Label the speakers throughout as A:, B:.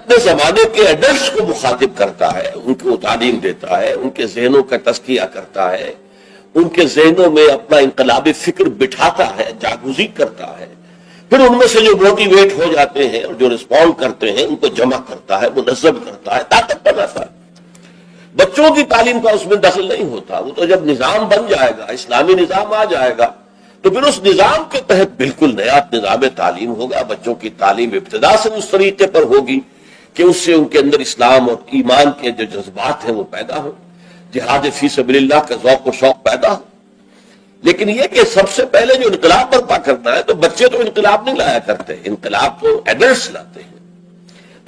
A: اپنے زمانے کے ایڈلٹس کو مخاطب کرتا ہے، ان کو تعلیم دیتا ہے، ان کے ذہنوں کا تزکیہ کرتا ہے، ان کے ذہنوں میں اپنا انقلابی فکر بٹھاتا ہے، جاگوزی کرتا ہے، پھر ان میں سے جو موٹیویٹ ہو جاتے ہیں اور جو رسپونڈ کرتے ہیں ان کو جمع کرتا ہے، منظم کرتا ہے، طاقت بناتا ہے۔ بچوں کی تعلیم کا اس میں دخل نہیں ہوتا، وہ تو جب نظام بن جائے گا، اسلامی نظام آ جائے گا تو پھر اس نظام کے تحت بالکل نیا نظام تعلیم ہوگا۔ بچوں کی تعلیم ابتدا سے اس طریقے پر ہوگی کہ اس سے ان کے اندر اسلام اور ایمان کے جو جذبات ہیں وہ پیدا ہو، جہاد فی سبیل اللہ کا ذوق و شوق پیدا ہو۔ لیکن یہ کہ سب سے پہلے جو انقلاب برپا کرنا ہے، تو بچے تو انقلاب نہیں لایا کرتے، انقلاب تو ایڈلٹس لاتے ہیں۔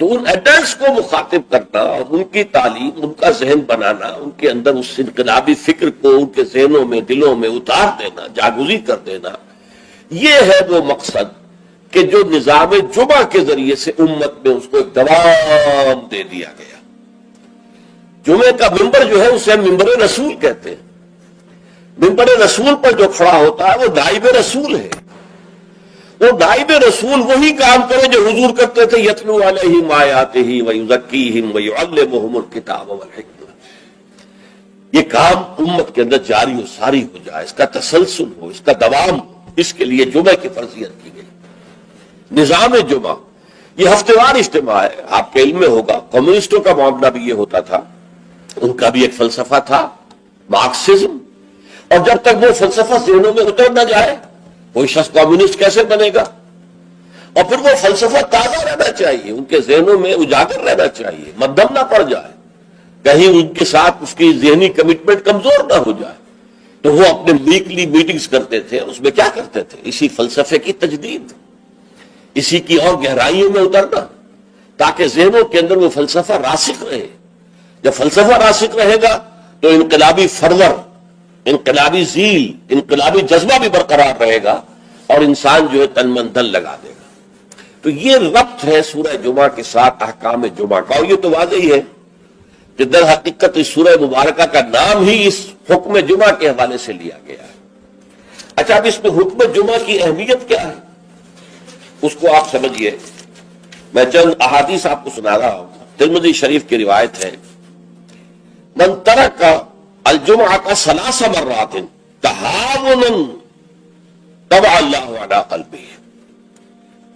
A: تو ان ایڈلٹس کو مخاطب کرنا اور ان کی تعلیم، ان کا ذہن بنانا، ان کے اندر اس انقلابی فکر کو ان کے ذہنوں میں، دلوں میں اتار دینا، جاگوزی کر دینا، یہ ہے وہ مقصد کہ جو نظام جمعہ کے ذریعے سے امت میں اس کو ایک دوام دے دیا گیا۔ جمعے کا ممبر جو ہے اسے ممبر رسول کہتے ہیں۔ ممبر رسول پر جو کھڑا ہوتا ہے وہ نائب رسول ہے۔ وہ نائب رسول وہی کام کرے جو حضور کرتے تھے، یتلو علیہم آیاتہ ویزکیہم ویعلمہم الکتاب والحکمہ۔ یہ کام امت کے اندر جاری و ساری ہو جائے، اس کا تسلسل ہو، اس کا دوام ہو، اس کے لیے جمعہ کی فرضیت کی گئی۔ نظام جمعہ یہ ہفتے وار اجتماع ہے۔ آپ کے علم میں ہوگا کمیونسٹوں کا معاملہ بھی یہ ہوتا تھا، ان کا بھی ایک فلسفہ تھا مارکسزم، اور جب تک وہ فلسفہ ذہنوں میں اتر نہ جائے کوئی شخص کمیونسٹ کیسے بنے گا؟ اور پھر وہ فلسفہ تازہ رہنا چاہیے، ان کے ذہنوں میں اجاگر رہنا چاہیے، مدھم نہ پڑ جائے، کہیں ان کے ساتھ اس کی ذہنی کمٹمنٹ کمزور نہ ہو جائے۔ تو وہ اپنے ویکلی میٹنگز کرتے تھے، اس میں کیا کرتے تھے؟ اسی فلسفے کی تجدید، اسی کی اور گہرائیوں میں اترنا، تاکہ ذہنوں کے اندر وہ فلسفہ راسخ رہے۔ جب فلسفہ راسخ رہے گا تو انقلابی فرور، انقلابی ذیل، انقلابی جذبہ بھی برقرار رہے گا اور انسان جو ہے تن من دھن لگا دے گا۔ تو یہ ربط ہے سورہ جمعہ کے ساتھ احکام جمعہ کا، اور یہ تو واضح ہے کہ در حقیقت اس سورہ مبارکہ کا نام ہی اس حکم جمعہ کے حوالے سے لیا گیا ہے۔ اچھا، اب اس میں حکم جمعہ کی اہمیت کیا ہے اس کو آپ سمجھیے۔ میں چند احادیث آپ کو سنا رہا ہوں۔ ترمذی شریف کی روایت ہے، من ترک الجمعہ ثلاث مرات تہاونا طبع اللہ علی قلبہ،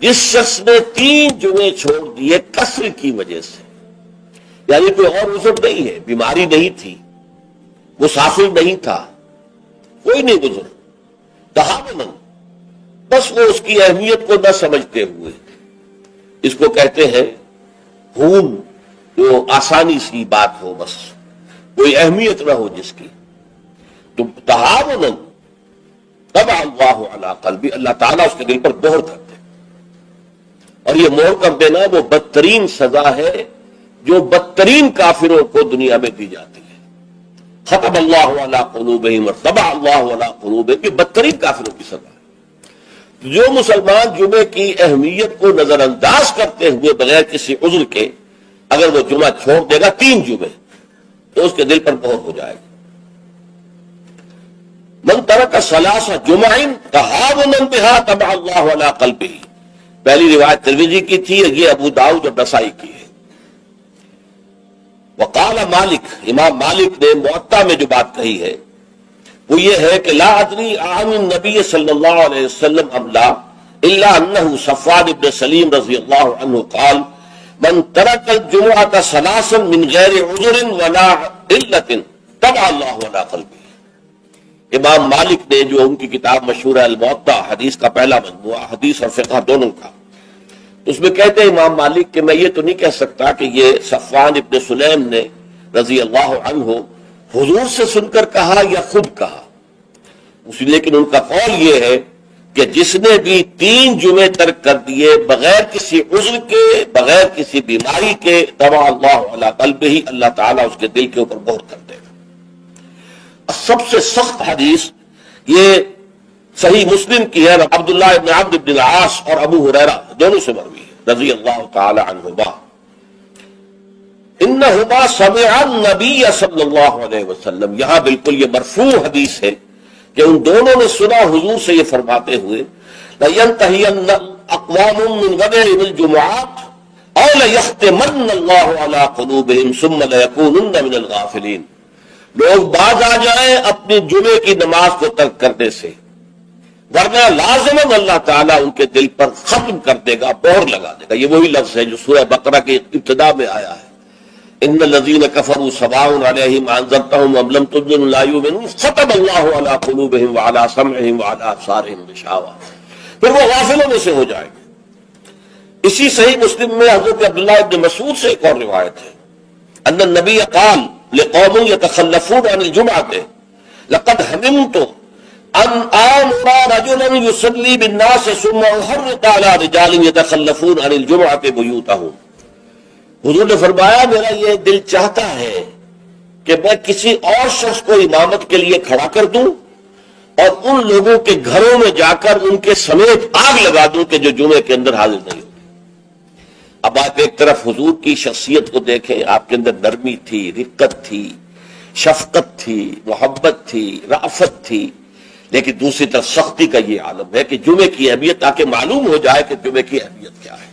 A: جس شخص نے 3 جمعے چھوڑ دیے کسر کی وجہ سے، یعنی کوئی اور عذر نہیں ہے، بیماری نہیں تھی، مسافر نہیں تھا، کوئی نہیں گزر، تہاونا، بس وہ اس کی اہمیت کو نہ سمجھتے ہوئے، اس کو کہتے ہیں ہون، جو آسانی سی بات ہو، بس کوئی اہمیت نہ ہو جس کی، تو تہاونا طبع اللہ علی قلبی، اللہ تعالیٰ اس کے دل پر مہر کر دے۔ اور یہ مہر کر دینا وہ بدترین سزا ہے جو بدترین کافروں کو دنیا میں دی جاتی ہے۔ ختم اللہ علی قلوبہم وطبع اللہ علی قلوبہم، یہ بدترین کافروں کی سزا ہے۔ جو مسلمان جمعے کی اہمیت کو نظر انداز کرتے ہوئے بغیر کسی عذر کے اگر وہ جمعہ چھوڑ دے گا 3 جمعے، تو اس کے دل پر مہر ہو جائے گا۔ من ترک ثلاث جمع تہاونا بها طبع اللہ علی قلبہ، پہلی روایت ترمذی کی تھی، یہ ابو داؤد اور نسائی کی ہے۔ وقال مالک، امام مالک نے موطا میں جو بات کہی ہے وہ یہ ہے کہ لا ادری عن النبی صلی اللہ علیہ وسلم ام لا الا انه صفوان بن سلیم رضی اللہ عنہ قال من ترک الجمعة ثلاثا من غیر عذر ولا علت طبع اللہ علی قلبہ۔ امام مالک نے جو ان کی کتاب مشہور ہے الموطا، حدیث کا پہلا مجموعہ، حدیث اور فقہ دونوں کا، اس میں کہتے ہیں امام مالک کہ میں یہ تو نہیں کہہ سکتا کہ یہ صفوان ابن سلیم نے رضی اللہ عنہ حضور سے سن کر کہا یا خود کہا، لیکن ان کا قول یہ ہے کہ جس نے بھی 3 جمعے ترک کر دیے بغیر کسی عذر کے، بغیر کسی بیماری کے، طبع اللہ علی قلبہ، اللہ تعالیٰ اس کے دل کے اوپر مہر کر دے گا۔ سب سے سخت حدیث یہ صحیح مسلم کی ہے، عبداللہ ابن عمرو بن العاص اور ابو ہریرہ دونوں سے مروی ہے رضی اللہ تعالی عنہما، انہما سمعا النبی صلی اللہ علیہ وسلم، یہاں بالکل یہ مرفوع حدیث ہے کہ ان دونوں نے سنا حضور سے یہ فرماتے ہوئے، لَيَنْتَهِيَنَّ أَقْوَامٌ مِّنْ غَدِرِهِمُ الْجُمُعَاتِ أَوْ لَيَخْتِمَنَّ اللَّهُ عَلَىٰ قُلُوبِهِمْ ثُمَّ لَيَكُونُنَّ مِنَ الْغَافِلِينَ، لوگ باز آ جائیں اپنی جمعے کی نماز کو ترک کرنے سے، ورنہ لازماً اللہ تعالیٰ ان کے دل پر ختم کر دے گا، مہر لگا دے گا۔ یہ وہی لفظ ہے جو سورہ بقرہ کی ابتدا میں آیا ہے، ان الذین کفروا سواء علیہم انذرتہم ام لم تنذرہم لا یؤمنون ختم اللہ علی قلوبہم وعلی سمعہم وعلی ابصارہم غشاوہ، پھر وہ غافلوں میں سے ہو جائیں گے۔ اسی صحیح مسلم میں حضرت عبداللہ ابن مسعود سے ایک اور روایت ہے، ان النبی قال لقوم یتخلفون عن الجمعۃ لقد حممت ان آمر رجلا یصلی بالناس ثم احرق علی رجال یتخلفون عن الجمعۃ بیوتہم۔ حضور نے فرمایا میرا یہ دل چاہتا ہے کہ میں کسی اور شخص کو امامت کے لیے کھڑا کر دوں اور ان لوگوں کے گھروں میں جا کر ان کے سمیت آگ لگا دوں کہ جو جمعے کے اندر حاضر نہیں ہوتے۔ اب آپ ایک طرف حضور کی شخصیت کو دیکھیں، آپ کے اندر نرمی تھی، رقت تھی، شفقت تھی، محبت تھی، رأفت تھی، لیکن دوسری طرف سختی کا یہ عالم ہے کہ جمعے کی اہمیت تاکہ معلوم ہو جائے کہ جمعے کی اہمیت کیا ہے۔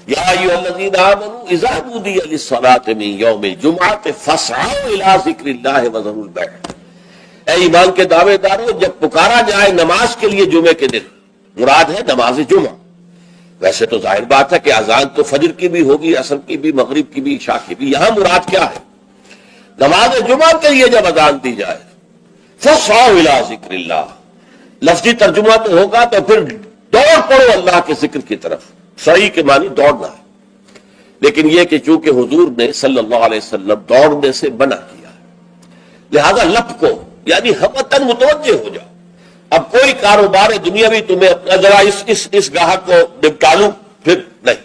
A: یا ایھا الذین آمنوا اذا نودی للصلاۃ من یوم الجمعۃ فاسعوا الی ذکر اللہ وذروا البیع۔ اے ایمان کے دعوے دارو، جب پکارا جائے نماز کے لیے جمعے کے دن، مراد ہے نماز جمعہ۔ ویسے تو ظاہر بات ہے کہ اذان تو فجر کی بھی ہوگی، عصر کی بھی، مغرب کی بھی، عشاء کی بھی، یہاں مراد کیا ہے؟ نماز جمعہ کے لیے جب اذان دی جائے فاسعوا الی ذکر اللہ، لفظی ترجمہ تو ہوگا تو پھر دوڑ پڑو اللہ کے ذکر کی طرف۔ سعی کے معنی دوڑنا ہے، لیکن یہ کہ چونکہ حضور نے صلی اللہ علیہ وسلم دوڑنے سے منع کیا ہے، لہذا لپکو، یعنی ہمتاً متوجہ ہو جاؤ۔ اب کوئی کاروبار دنیاوی تمہیں اپنا ذرا اس گاہک کو نپٹا لوں، پھر نہیں،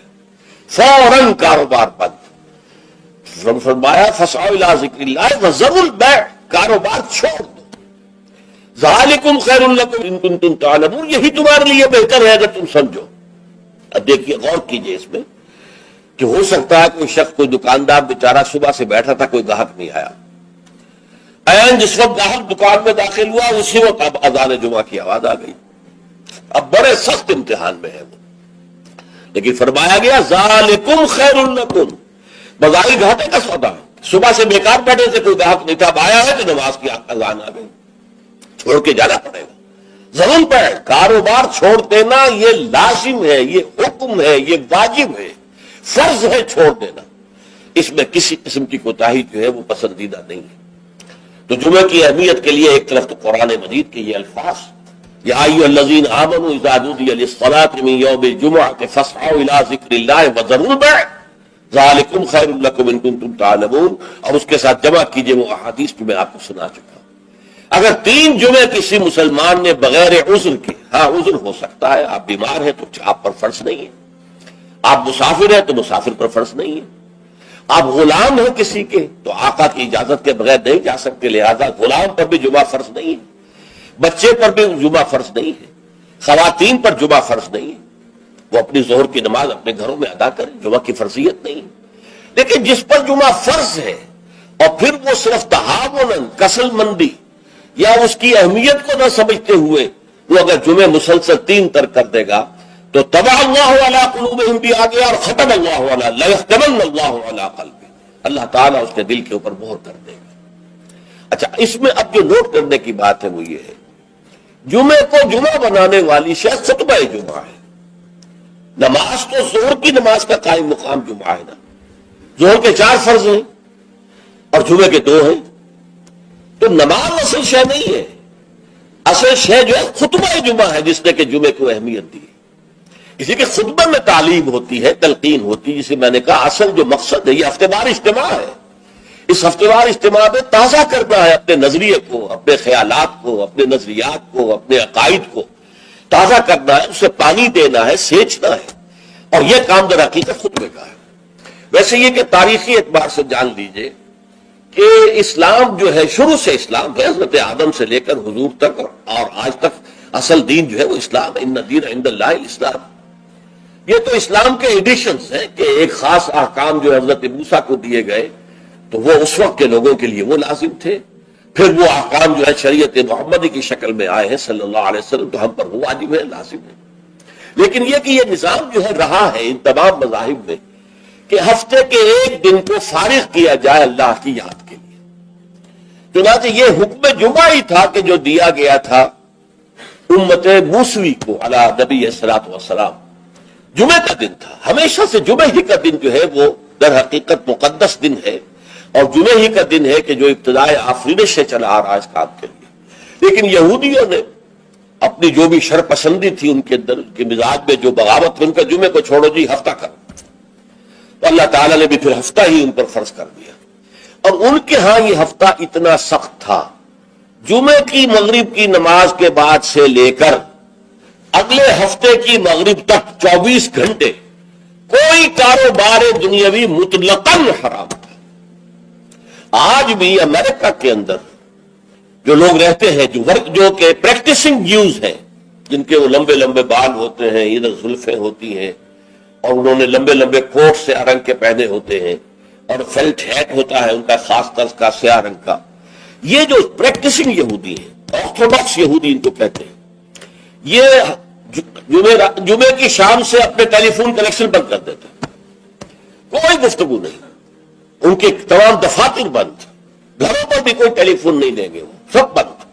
A: فوراً کاروبار بند۔ فرمایا فاسعوا الی ذکر اللہ وذروا البیع، کاروبار چھوڑ دو۔ ذالکم خیر لکم ان کنتم تعلمون، یہی تمہارے لیے بہتر ہے اگر تم سمجھو۔ اب دیکھیے، غور کیجئے اس میں کہ ہو سکتا ہے کوئی شخص، کوئی دکاندار بیچارہ صبح سے بیٹھا تھا، کوئی گاہک نہیں آیا، عین جس وقت گاہک دکان میں داخل ہوا اسی وقت اب اذان جمعہ کی آواز آ گئی۔ اب بڑے سخت امتحان میں ہے وہ، لیکن فرمایا گیا ذالکم خیر لکم، بظاہر گھاٹے کا سودا ہے، صبح سے بیکار بیٹھے سے کوئی گاہک نہیں تھا، اب آیا ہے تو نماز کی اذان آ گئی، چھوڑ کے جانا پڑے گا۔ ضرور پہ کاروبار چھوڑ دینا یہ لازم ہے، یہ حکم ہے، یہ واجب ہے، فرض ہے چھوڑ دینا، اس میں کسی قسم کی کوتاہی جو ہے وہ پسندیدہ نہیں ہے۔ تو جمعہ کی اہمیت کے لیے ایک طرف تو قرآن مجید کے یہ الفاظ، یا ایھا الذین آمنوا اذا نودی للصلاۃ من یوم الجمعۃ فاسعوا الی ذکر اللہ وذروا البیع ذالکم خیر لکم ان کنتم تعلمون، اور اس کے ساتھ جمع کیجئے وہ احادیث جو میں آپ کو سنا چکا ہوں۔ اگر 3 جمعے کسی مسلمان نے بغیر عذر کے، ہاں عذر ہو سکتا ہے، آپ بیمار ہیں تو آپ پر فرض نہیں ہے، آپ مسافر ہیں تو مسافر پر فرض نہیں ہے، آپ غلام ہیں کسی کے تو آقا کی اجازت کے بغیر نہیں جا سکتے، لہذا غلام پر بھی جمعہ فرض نہیں ہے، بچے پر بھی جمعہ فرض نہیں ہے، خواتین پر جمعہ فرض نہیں ہے، وہ اپنی ظہر کی نماز اپنے گھروں میں ادا کریں، جمعہ کی فرضیت نہیں ہے۔ لیکن جس پر جمعہ فرض ہے اور پھر وہ صرف تہاوناً، کسل مندی یا اس کی اہمیت کو نہ سمجھتے ہوئے وہ اگر جمعے مسلسل 3 ترک کر دے گا تو طبع اللہ علی قلوبہم بھی آ گیا، اور ختم اللہ علی لیختمن اللہ علی قلبہ، اللہ تعالیٰ اس کے دل کے اوپر مہر کر دے گا۔ اچھا، اس میں اب جو نوٹ کرنے کی بات ہے وہ یہ ہے، جمعے کو جمعہ بنانے والی شے خطبہ جمعہ ہے۔ نماز تو ظہر کی نماز کا قائم مقام جمعہ ہے نا، ظہر کے 4 فرض ہیں اور جمعے کے 2 ہیں، تو نماز اصل شے نہیں ہے، اصل شے جو ہے خطبہ جمعہ ہے جس نے کہ جمعے کو اہمیت دی۔ اسی کے خطبہ میں تعلیم ہوتی ہے، تلقین ہوتی ہے، جسے میں نے کہا اصل جو مقصد ہے یہ ہفتے وار اجتماع ہے۔ اس ہفتے وار اجتماع میں تازہ کرنا ہے اپنے نظریے کو، اپنے خیالات کو، اپنے نظریات کو، اپنے عقائد کو تازہ کرنا ہے، اسے پانی دینا ہے، سینچنا ہے، اور یہ کام در حقیقت خطبے کا ہے۔ ویسے یہ کہ تاریخی اعتبار سے جان لیجئے کہ اسلام جو ہے، شروع سے اسلام ہے، حضرت آدم سے لے کر حضور تک اور آج تک اصل دین جو ہے وہ اسلام ہے، ان الدین عند اللہ الاسلام۔ یہ تو اسلام کے ایڈیشنز ہیں کہ ایک خاص احکام جو حضرت موسیٰ کو دیے گئے تو وہ اس وقت کے لوگوں کے لیے وہ لازم تھے، پھر وہ احکام جو ہے شریعت محمدی کی شکل میں آئے ہیں صلی اللہ علیہ وسلم، تو ہم پر وہ واجب ہے، لازم ہے۔ لیکن یہ کہ یہ نظام جو ہے رہا ہے ان تمام مذاہب میں کہ ہفتے کے ایک دن کو فارغ کیا جائے اللہ کی یاد کے لیے. چنانچہ یہ حکم جمعہ ہی تھا کہ جو دیا گیا تھا امت موسوی کو علی نبی الصلوۃ والسلام. جمعے کا دن تھا. ہمیشہ سے جمعے ہی کا دن جو ہے وہ در حقیقت مقدس دن ہے اور جمعے ہی کا دن ہے کہ جو ابتدائے آفرینش سے چلا آ رہا ہے اس کام کے لیے. لیکن یہودیوں نے اپنی جو بھی شر پسندی تھی ان کے اندر، ان کے مزاج میں جو بغاوت تھی، ان کا جمعے کو چھوڑو جی ہفتہ کرو. تو اللہ تعالیٰ نے بھی پھر ہفتہ ہی ان پر فرض کر دیا. اور ان کے ہاں یہ ہفتہ اتنا سخت تھا، جمعے کی مغرب کی نماز کے بعد سے لے کر اگلے ہفتے کی مغرب تک 24 گھنٹے کوئی کاروبار دنیاوی مطلقاً حرام تھا. آج بھی امریکہ کے اندر جو لوگ رہتے ہیں، جو کہ پریکٹسنگ جیوز ہیں، جن کے وہ لمبے لمبے بال ہوتے ہیں، ادھر زلفیں ہوتی ہیں، اور انہوں نے لمبے لمبے کوٹ سے رنگ کے پہنے ہوتے ہیں، اور فیلٹ ہیٹ ہوتا ہے ان کا خاص طرز کا سیاہ رنگ کا. یہ جو پریکٹسنگ یہودی ہیں، آرتھوڈاکس یہودی ان کو کہتے ہیں، یہ جمعے کی شام سے اپنے ٹیلی فون کنیکشن بند کر دیتے ہیں. کوئی گفتگو نہیں، ان کے تمام دفاتر بند، گھروں پر بھی کوئی ٹیلی فون نہیں دیں گے، وہ سب بند.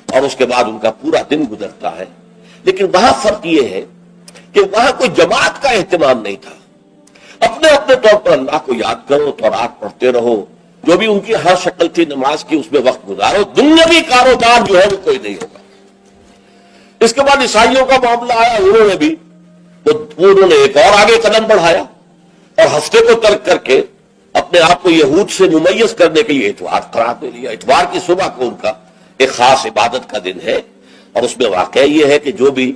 A: اور اس کے بعد ان کا پورا دن گزرتا ہے. لیکن وہاں فرق یہ ہے کہ وہاں کوئی جماعت کا اہتمام نہیں تھا. اپنے اپنے طور پر اللہ کو یاد کرو، تورات پڑھتے رہو، جو بھی ان کی ہر شکل تھی نماز کی اس میں وقت گزارو. دنیاوی کاروبار جو ہے وہ کوئی نہیں ہوگا. اس کے بعد عیسائیوں کا معاملہ آیا، انہوں نے بھی انہوں نے ایک اور آگے قدم بڑھایا اور ہفتے کو ترک کر کے اپنے آپ کو یہود سے ممیز کرنے کے لیے اتوار قرار دے لیا. اتوار کی صبح کو ان کا ایک خاص عبادت کا دن ہے، اور اس میں واقعہ یہ ہے کہ جو بھی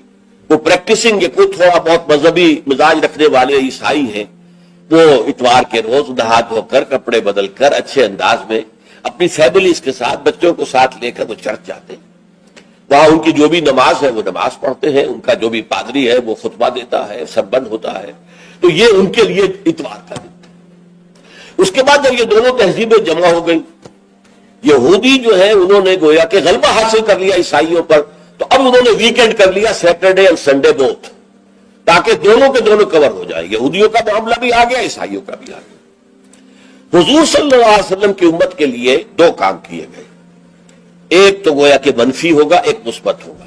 A: وہ پریکٹسنگ یا کوئی تھوڑا بہت مذہبی مزاج رکھنے والے عیسائی ہیں، وہ اتوار کے روز نہا دھو کر کپڑے بدل کر اچھے انداز میں اپنی فیملیز کے ساتھ بچوں کو ساتھ لے کر وہ چرچ جاتے ہیں. وہاں ان کی جو بھی نماز ہے وہ نماز پڑھتے ہیں، ان کا جو بھی پادری ہے وہ خطبہ دیتا ہے، سب بند ہوتا ہے. تو یہ ان کے لیے اتوار کا دن تھا. اس کے بعد جب یہ دونوں تہذیبیں جمع ہو گئی، یہودی جو ہے انہوں نے گویا کہ غلبہ حاصل کر لیا عیسائیوں پر، تو اب انہوں نے ویکینڈ کر لیا، سیٹرڈے اور سنڈے بوتھ، تاکہ دونوں کے دونوں کور ہو جائے. یہودیوں کا معاملہ بھی آ گیا، عیسائیوں کا بھی آ گیا. حضور صلی اللہ علیہ وسلم کی امت کے لیے دو کام کیے گئے. ایک تو گویا کہ منفی ہوگا، ایک مثبت ہوگا.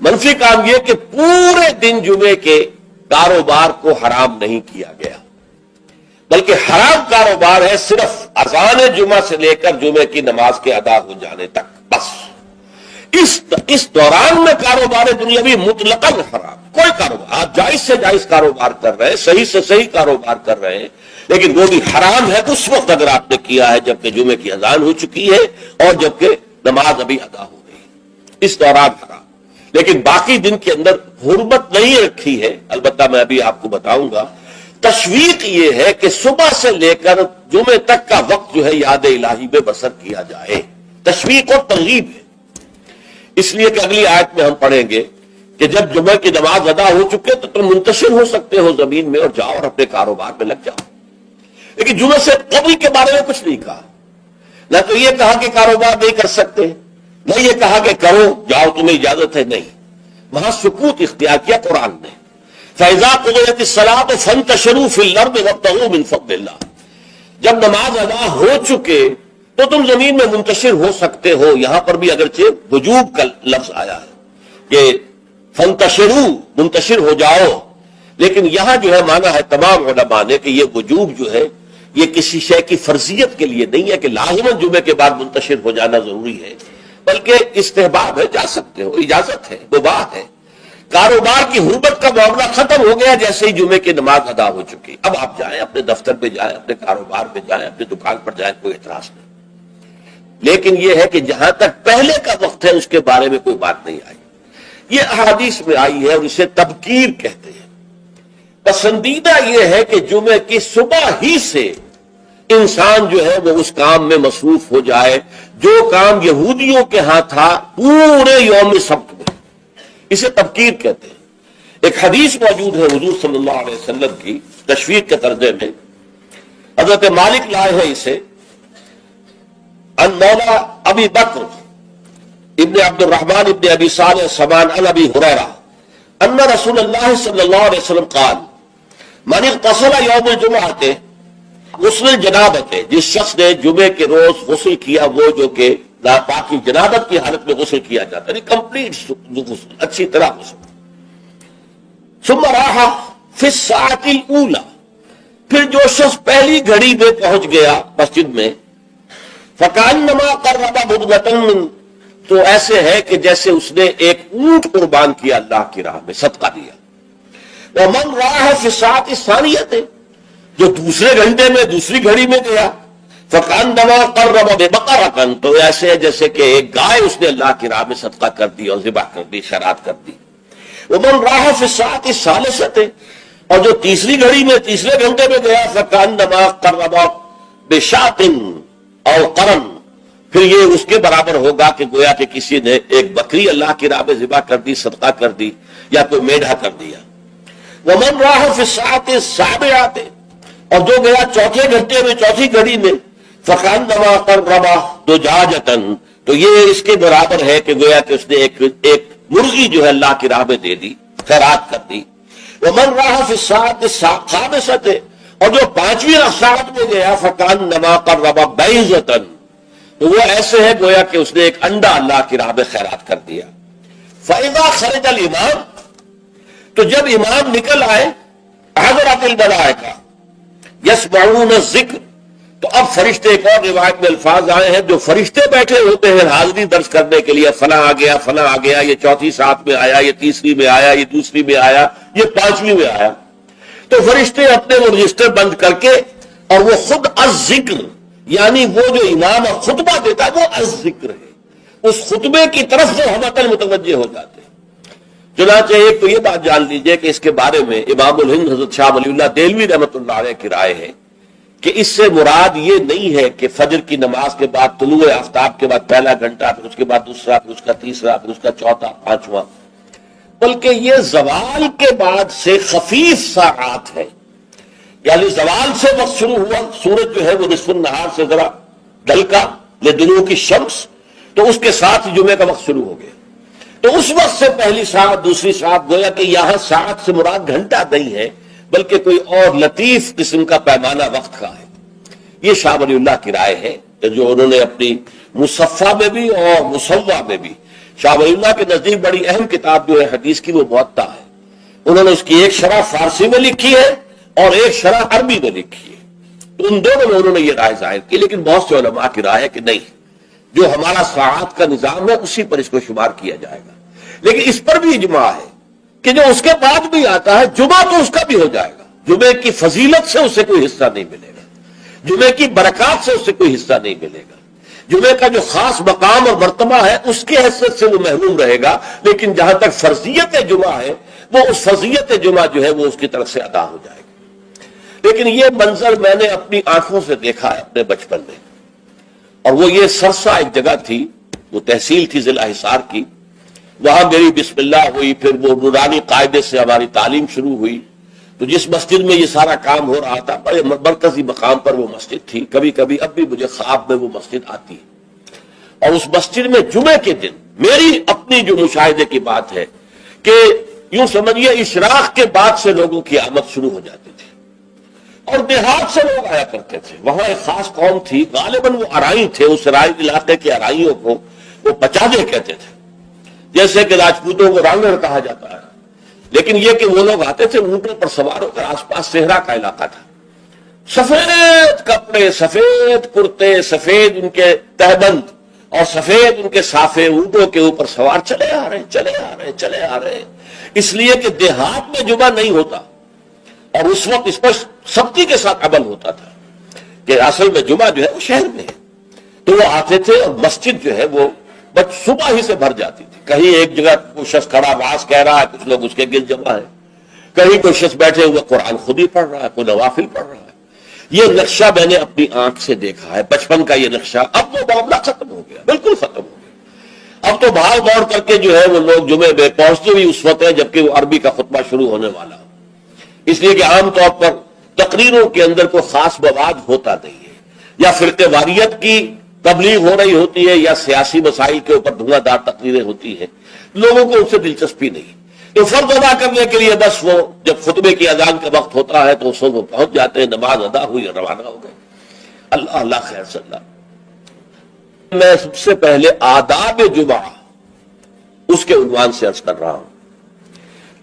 A: منفی کام یہ کہ پورے دن جمعے کے کاروبار کو حرام نہیں کیا گیا، بلکہ حرام کاروبار ہے صرف اذان جمعہ سے لے کر جمعے کی نماز کے ادا ہو جانے تک بس. اس دوران میں کاروبار دنیاوی مطلقاً حرام. کوئی کاروبار آپ جائز سے جائز کاروبار کر رہے ہیں، صحیح سے صحیح کاروبار کر رہے ہیں، لیکن وہ بھی حرام ہے اس وقت اگر آپ نے کیا ہے جبکہ جمعے کی اذان ہو چکی ہے اور جبکہ نماز ابھی ادا ہو گئی، اس دوران حرام. لیکن باقی دن کے اندر حرمت نہیں رکھی ہے. البتہ میں ابھی آپ کو بتاؤں گا. تشویق یہ ہے کہ صبح سے لے کر جمعے تک کا وقت جو ہے یاد الہی میں بسر کیا جائے. تشویق اور ترغیب ہے. اس لیے کہ اگلی آیت میں ہم پڑھیں گے کہ جب جمعہ کی نماز ادا ہو چکے تو تم منتشر ہو سکتے ہو زمین میں اور جاؤ اور اپنے کاروبار میں لگ جاؤ. لیکن جمعے سے قبل کے بارے میں کچھ نہیں کہا. نہ تو یہ کہا کہ کاروبار نہیں کر سکتے، نہ یہ کہا کہ کرو جاؤ تمہیں اجازت ہے، نہیں. وہاں سکوت اختیار کیا قرآن نے. فَإِذَا قُضِيَتِ الصَّلَاةُ فَانتَشِرُوا فِي الْأَرْضِ وَابْتَغُوا مِن فَضْلِ اللَّهِ. جب نماز ادا ہو چکے تو تم زمین میں منتشر ہو سکتے ہو. یہاں پر بھی اگرچہ وجوب کا لفظ آیا ہے کہ فَانتَشِرُوا منتشر ہو جاؤ، لیکن یہاں جو ہے مانا ہے تمام علماء نے کہ یہ وجوب جو ہے یہ کسی شے کی فرضیت کے لیے نہیں ہے کہ لازماً جمعے کے بعد منتشر ہو جانا ضروری ہے، بلکہ استحباب ہے، جا سکتے ہو، اجازت ہے، مباح ہے. کاروبار کی حرمت کا معاملہ ختم ہو گیا جیسے ہی جمعے کی نماز ادا ہو چکی. اب آپ جائیں اپنے دفتر پہ جائیں، اپنے کاروبار پہ جائیں، اپنی دکان پر جائیں، کوئی اعتراض نہیں. لیکن یہ ہے کہ جہاں تک پہلے کا وقت ہے اس کے بارے میں کوئی بات نہیں آئی. یہ احادیث میں آئی ہے اور اسے تبکیر کہتے ہیں. پسندیدہ یہ ہے کہ جمعے کی صبح ہی سے انسان جو ہے وہ اس کام میں مصروف ہو جائے جو کام یہودیوں کے ہاں تھا پورے یوم سبت میں. اسے تبکیر کہتے ہیں. ایک حدیث موجود ہے حضور صلی اللہ علیہ وسلم کی تشویق کے ترجمے میں. حضرت مالک لائے ہیں اسے ان مولا ابی بکر ابن عبد الرحمن ابن ابی صالح سمان عن ابی ہریرہ ان رسول اللہ صلی اللہ علیہ وسلم قال من اغتسل یوم الجمعۃ غسل الجنابت، جس شخص نے جمعے کے روز غسل کیا، وہ جو کہ پاکی جنابت کی حالت میں غسل کیا جاتا ہے، یعنی کمپلیٹ غسل، اچھی طرح غسل. ثم راح فی الساعۃ الاولی، پھر جو شخص پہلی گھڑی میں پہنچ گیا مسجد میں، فکأنما قرب بدغۃ من، تو ایسے ہے کہ جیسے اس نے ایک اونٹ قربان کیا اللہ کی راہ میں، صدقہ دیا. ومن راح فی الساعۃ الثانیۃ، جو دوسرے گھنٹے میں دوسری گھڑی میں گیا، فکأنما قرب بقرۃ، تو ایسے ہے جیسے کہ ایک گائے اس نے اللہ کی راہ میں صدقہ کر دی اور ذبح کر دی، خیرات کر دی. ومن راح فی الساعۃ الثالثۃ، اور جو تیسری گھڑی میں تیسرے گھنٹے میں گیا، فکأنما قرب بشاۃ اور قرن، پھر یہ اس کے برابر ہوگا کہ گویا کہ کسی نے ایک بکری اللہ کی راہ میں ذبح کر دی، صدقہ کر دی، یا کوئی میڈھا کر دیا. ومن راح فی الساعۃ السابعۃ، اور جو گیا چوتھے گھنٹے میں چوتھی گھڑی میں، فکأنما قرب دجاجۃ، تو یہ اس کے برابر ہے کہ گویا کہ اس نے ایک مرغی جو ہے اللہ کی راہ میں دے دی، خیرات کر دی. ومن راح فی الساعۃ الخامسۃ، اور جو پانچویں ساعت میں گیا، فکأنما قرب بیضۃ، تو وہ ایسے ہے گویا کہ اس نے ایک انڈا اللہ کی راہ میں خیرات کر دیا. فإذا خرج الامام، تو جب امام نکل آئے، حضرت الملائکہ یسمعون الذکر، تو اب فرشتے، ایک اور روایت میں الفاظ آئے ہیں، جو فرشتے بیٹھے ہوتے ہیں حاضری درج کرنے کے لیے، فلاں آ گیا، فلاں آ گیا، یہ چوتھی ساتھ میں آیا، یہ تیسری میں آیا، یہ دوسری میں آیا، یہ پانچویں میں آیا، تو فرشتے اپنے وہ رجسٹر بند کر کے، اور وہ خود الذکر، یعنی وہ جو امام خطبہ دیتا ہے وہ الذکر ہے، اس خطبے کی طرف وہ ہمتن متوجہ ہو جاتے ہیں. چنانچہ ایک تو یہ بات جان لیجئے کہ اس کے بارے میں امام الہند حضرت شاہ ولی اللہ دہلوی رحمۃ اللہ علیہ کی رائے ہے کہ اس سے مراد یہ نہیں ہے کہ فجر کی نماز کے بعد طلوع آفتاب کے بعد پہلا گھنٹہ، پھر اس کے بعد دوسرا، پھر اس کا تیسرا، پھر اس کا چوتھا، پانچواں، بلکہ یہ زوال کے بعد سے خفیف ساعات ہے. یعنی زوال سے وقت شروع ہوا، سورج جو ہے وہ نصف النہار سے ذرا ڈھل کا لدنو کی شمس، تو اس کے ساتھ جمعے کا وقت شروع ہو گیا. تو اس وقت سے پہلی ساعت، دوسری ساعت، گویا کہ یہاں ساعت سے مراد گھنٹہ نہیں ہے، بلکہ کوئی اور لطیف قسم کا پیمانہ وقت کا ہے. یہ شاہ ولی اللہ کی رائے ہے جو انہوں نے اپنی مصفہ میں بھی اور مصوہ میں بھی، شاہ ولی اللہ کے نزدیک بڑی اہم کتاب جو ہے حدیث کی وہ موطا ہے، انہوں نے اس کی ایک شرح فارسی میں لکھی ہے اور ایک شرح عربی میں لکھی ہے. تو ان دونوں میں انہوں نے یہ رائے ظاہر کی، لیکن بہت سے علماء کی رائے ہے کہ نہیں، جو ہمارا ساعات کا نظام ہے اسی پر اس کو شمار کیا جائے گا. لیکن اس پر بھی اجماع ہے کہ جو اس کے بعد بھی آتا ہے جمعہ، تو اس کا بھی ہو جائے گا. جمعے کی فضیلت سے اسے کوئی حصہ نہیں ملے گا، جمعے کی برکات سے اسے کوئی حصہ نہیں ملے گا، جمعے کا جو خاص مقام اور مرتبہ ہے اس کی حیثیت سے وہ محروم رہے گا. لیکن جہاں تک فرضیت جمعہ ہے، وہ اس فرضیت جمعہ جو ہے وہ اس کی طرف سے ادا ہو جائے گا. لیکن یہ منظر میں نے اپنی آنکھوں سے دیکھا ہے اپنے بچپن میں، اور وہ یہ سرسا ایک جگہ تھی، وہ تحصیل تھی ضلع حصار کی، وہاں میری بسم اللہ ہوئی، پھر وہ نورانی قاعدے سے ہماری تعلیم شروع ہوئی. تو جس مسجد میں یہ سارا کام ہو رہا تھا، بڑے مرکزی مقام پر وہ مسجد تھی. کبھی کبھی اب بھی مجھے خواب میں وہ مسجد آتی ہے، اور اس مسجد میں جمعے کے دن میری اپنی جو مشاہدے کی بات ہے کہ یوں سمجھیے اشراق کے بعد سے لوگوں کی آمد شروع ہو جاتی تھی، اور دیہات سے لوگ آیا کرتے تھے. وہاں ایک خاص قوم تھی، غالباً وہ ارائی تھے، اس رائی علاقے کے ارائیوں کو وہ پچادے کہتے تھے، جیسے کہ راجپوتوں کو رانگڑ کہا جاتا ہے. لیکن یہ کہ وہ لوگ آتے تھے اونٹوں پر سوار ہو کر، آس پاس صحرا کا علاقہ تھا، سفید کپڑے، سفید کرتے، سفید ان کے تہبند اور سفید ان کے صافے، اونٹوں کے اوپر سوار چلے آ رہے چلے آ رہے چلے آ رہے. اس لیے کہ دیہات میں جمعہ نہیں ہوتا، اور اس وقت اس پر سختی کے ساتھ عمل ہوتا تھا کہ اصل میں جمعہ جو ہے وہ شہر میں ہے. تو وہ آتے تھے اور مسجد جو ہے وہ بس صبح ہی سے بھر جاتی تھی. کہیں ایک جگہ کوئی شخص کھڑا واز کہہ رہا ہے، کچھ لوگ اس کے گرد جمع ہے، کہیں کوئی شخص بیٹھے ہوئے قرآن خود ہی پڑھ رہا ہے، کوئی نوافل پڑھ رہا ہے. یہ نقشہ میں نے اپنی آنکھ سے دیکھا ہے، بچپن کا یہ نقشہ. اب وہ معاملہ ختم ہو گیا، بالکل ختم ہو گیا. اب تو بھاگ دوڑ کر کے جو ہے وہ لوگ جمعے میں پہنچتے بھی اس وقت ہے جبکہ وہ عربی کا خطبہ شروع ہونے والا ہو، اس لیے کہ عام طور پر تقریروں کے اندر کوئی خاص مواد ہوتا نہیں ہے، یا فرقہ واریت کی تبلیغ ہو رہی ہوتی ہے، یا سیاسی مسائل کے اوپر دھواں دار تقریریں ہوتی ہیں، لوگوں کو ان سے دلچسپی نہیں. تو فرض ادا کرنے کے لیے بس وہ جب خطبے کی اذان کا وقت ہوتا ہے تو اس وقت وہ پہنچ جاتے ہیں، نماز ادا ہوئی اور روانہ ہو گئے۔ اللہ اللہ خیر صلی اللہ۔ میں سب سے پہلے آداب جمعہ اس کے عنوان سے عرض کر رہا ہوں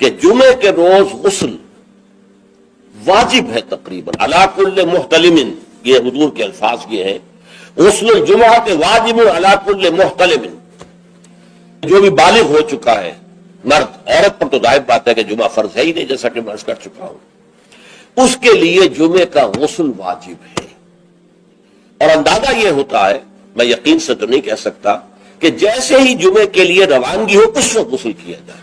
A: کہ جمعے کے روز غسل واجب ہے تقریباً، علی کل محتلم، یہ حضور کے الفاظ یہ ہیں، غسل الجمعہ کے واجب علی کل محتلم، جو بھی بالغ ہو چکا ہے مرد، عورت پر تو ظاہر بات ہے کہ جمعہ فرض ہے ہی نہیں، جیسا کہ میں عرض کر چکا ہوں، اس کے لیے جمعے کا غسل واجب ہے۔ اور اندازہ یہ ہوتا ہے، میں یقین سے تو نہیں کہہ سکتا، کہ جیسے ہی جمعے کے لیے روانگی ہو اس وقت غسل کیا جائے۔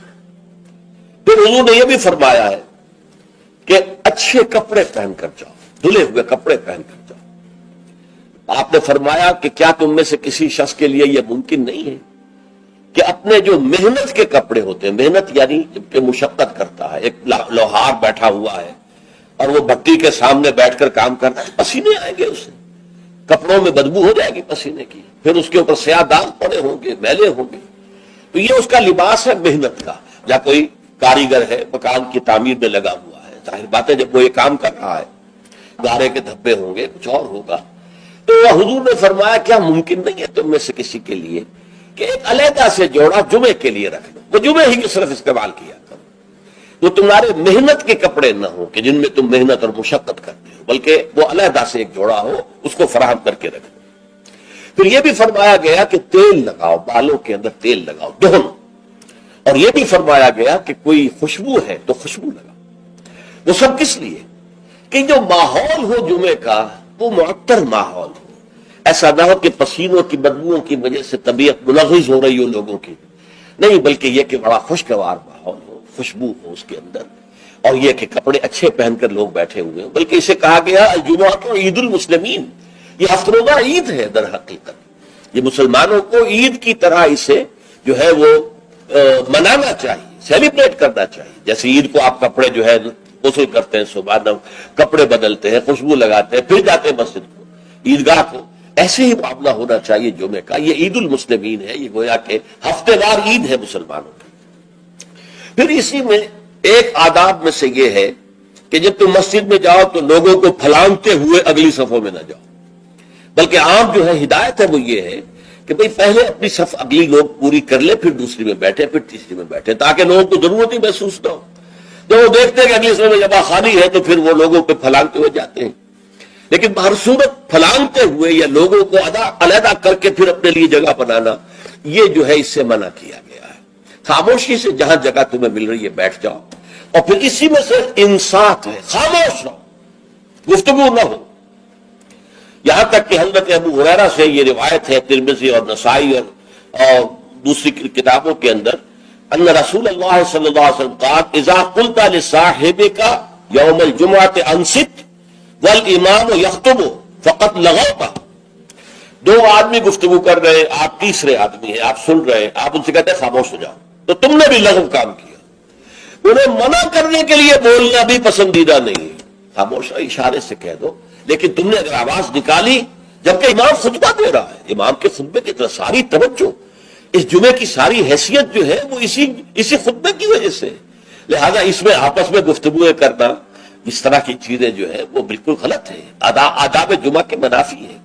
A: پھر حضور نے یہ بھی فرمایا ہے کہ اچھے کپڑے پہن کر جاؤ، دھلے ہوئے کپڑے پہن کر جاؤ۔ آپ نے فرمایا کہ کیا تم میں سے کسی شخص کے لیے یہ ممکن نہیں ہے کہ اپنے جو محنت کے کپڑے ہوتے ہیں، محنت یعنی جب کہ مشقت کرتا ہے، ایک لوہار بیٹھا ہوا ہے اور وہ بھٹی کے سامنے بیٹھ کر کام کرتا ہے، پسینے آئیں گے اسے، کپڑوں میں بدبو ہو جائے گی پسینے کی، پھر اس کے اوپر سیاہ داغ پڑے ہوں گے، میلے ہوں گے، تو یہ اس کا لباس ہے محنت کا۔ یا کوئی کاریگر ہے، مکان کی تعمیر میں لگا ہوا ہے، ظاہر بات ہے جب وہ یہ کام کر رہا ہے، گارے کے دھبے ہوں گے، کچھ اور ہوگا، تو حضور نے فرمایا کیا ممکن نہیں ہے تم میں سے کسی کے لیے کہ ایک علیحدہ سے جوڑا جمعے کے لیے رکھ لو، وہ جمعے ہی صرف استعمال کیا کرو، وہ تمہارے محنت کے کپڑے نہ ہو کہ جن میں تم محنت اور مشقت کرتے ہو، بلکہ وہ علیحدہ سے ایک جوڑا ہو، اس کو فراہم کر کے رکھ لو۔ پھر یہ بھی فرمایا گیا کہ تیل لگاؤ، بالوں کے اندر تیل لگاؤ، دہن، اور یہ بھی فرمایا گیا کہ کوئی خوشبو ہے تو خوشبو لگاؤ۔ وہ سب کس لیے کہ جو ماحول ہو جمعے کا وہ معطر ماحول ہو، ایسا نہ ہو کہ پسینوں کی بدبوؤں کی وجہ سے طبیعت ملغز ہو رہی ہو لوگوں کی، نہیں، بلکہ یہ کہ بڑا خوشگوار ماحول ہو، خوشبو ہو اس کے اندر، اور یہ کہ کپڑے اچھے پہن کر لوگ بیٹھے ہوئے ہوں۔ بلکہ اسے کہا گیا الجمعہ تو عید المسلمین، یہ ہفت روزہ عید ہے در حقیقت، یہ مسلمانوں کو عید کی طرح اسے جو ہے وہ منانا چاہیے، سیلیبریٹ کرنا چاہیے۔ جیسے عید کو آپ کپڑے جو ہے غسل کرتے ہیں، صبح کپڑے بدلتے ہیں، خوشبو لگاتے ہیں، پھر جاتے ہیں مسجد کو، عیدگاہ کو، ایسے ہی معاملہ ہونا چاہیے جمعے کا۔ یہ عید المسلمین ہے، یہ گویا کہ ہفتے وار عید ہے مسلمانوں کی۔ پھر اسی میں ایک آداب میں سے یہ ہے کہ جب تم مسجد میں جاؤ تو لوگوں کو پھلانگتے ہوئے اگلی صفوں میں نہ جاؤ، بلکہ عام جو ہے ہدایت ہے وہ یہ ہے کہ بھئی پہلے اپنی صف اگلی لوگ پوری کر لے، پھر دوسری میں بیٹھے، پھر تیسری میں بیٹھے، تاکہ لوگوں کو ضرورت ہی محسوس نہ ہو۔ جب وہ دیکھتے ہیں کہ اگلی صف میں جگہ خالی ہے تو پھر وہ لوگوں پہ پھلانگتے ہوئے جاتے ہیں۔ لیکن ہر صورت پھلانگتے ہوئے یا لوگوں کو علیحدہ کر کے پھر اپنے لیے جگہ بنانا، یہ جو ہے اس سے منع کیا گیا ہے۔ خاموشی سے جہاں جگہ تمہیں مل رہی ہے بیٹھ جاؤ، اور پھر اسی میں سے انصات ہے، خاموش رہو، گفتگو نہ ہو۔ یہاں تک کہ حضرت ابو ہریرہ سے یہ روایت ہے ترمذی اور نسائی اور دوسری کتابوں کے اندر، ان رسول اللہ صلی اللہ علیہ وسلم قال اذا قلت لصاحبك يوم الجمعة انصت والامام يخطب فقط لغوت۔ دو آدمی گفتگو کر رہے ہیں، آپ تیسرے آدمی ہیں، آپ سن رہے ہیں، آپ ان سے کہتے ہیں خاموش ہو جاؤ، تو تم نے بھی لغو کام کیا۔ انہیں منع کرنے کے لیے بولنا بھی پسندیدہ نہیں ہے، خاموش اشارے سے کہہ دو، لیکن تم نے اگر آواز نکالی جبکہ امام خطبہ دے رہا ہے، امام کے خطبے کی طرف ساری توجہ، اس جمعے کی ساری حیثیت جو ہے وہ اسی خطبے کی وجہ سے، لہذا اس میں آپس میں گفتگو کرنا، اس طرح کی چیزیں جو ہے وہ بالکل غلط ہے، آداب جمعہ کے منافی ہے،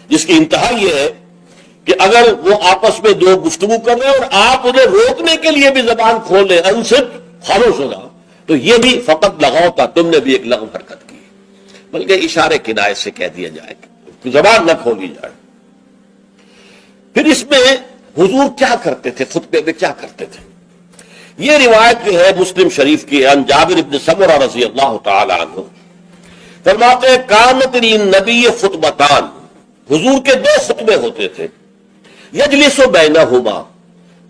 A: جس کی انتہا یہ ہے کہ اگر وہ آپس میں دو گفتگو کر رہے ہیں اور آپ انہیں روکنے کے لیے بھی زبان کھولیں، انصت، خاموش ہو جاؤ، تو یہ بھی فقط لغو تھا، تم نے بھی ایک لغو حرکت کی، بلکہ اشارے کنایت سے کہہ دیا جائے کہ زبان نہ کھولی جائے۔ پھر اس میں حضور کیا کرتے تھے، خطبے میں کیا کرتے تھے، یہ روایت جو ہے مسلم شریف کی عن جابر بن سمرہ رضی اللہ تعالی عنہ، فرماتے ہیں کانت للنبی خطبتان، حضور کے دو خطبے ہوتے تھے، یجلس بینہما،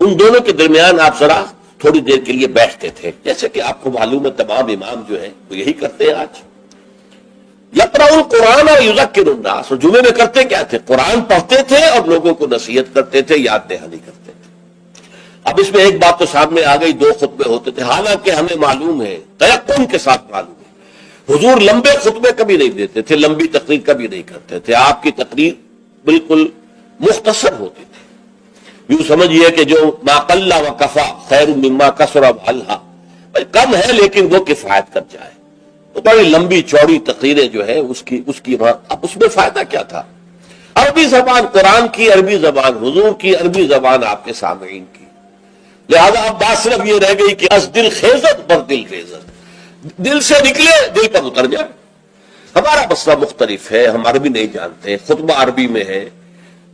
A: ان دونوں کے درمیان آپ ذرا تھوڑی دیر کے لیے بیٹھتے تھے، جیسے کہ آپ کو معلوم ہے تمام امام جو ہیں وہ یہی کرتے ہیں آج۔ یقرأ القرآن اور یذکر الناس، اور جمعے میں کرتے کیا تھے، قرآن پڑھتے تھے اور لوگوں کو نصیحت کرتے تھے، یاد دہانی کرتے تھے۔ اب اس میں ایک بات تو سامنے آ گئی، دو خطبے ہوتے تھے، حالانکہ ہمیں معلوم ہے، تیقن کے ساتھ معلوم ہے، حضور لمبے خطبے کبھی نہیں دیتے تھے، لمبی تقریر کبھی نہیں کرتے تھے، آپ کی تقریر بالکل مختصر ہوتی تھی۔ یوں سمجھیے کہ جو ما قل و کفا خیر مما کثر و الہا، کم ہے لیکن وہ کفایت کر جائے. تو بڑی لمبی چوڑی تقریریں جو ہے اس کی اب اس میں فائدہ کیا تھا؟ عربی زبان قرآن کی، عربی زبان حضور کی، عربی زبان آپ کے سامعین کی. لہذا اب بات صرف یہ رہ گئی کہ از دل خیزت پر دل خیزت، دل سے نکلے دل پر اتر جائے. ہمارا مسئلہ مختلف ہے، ہم عربی نہیں جانتے، خطبہ عربی میں ہے.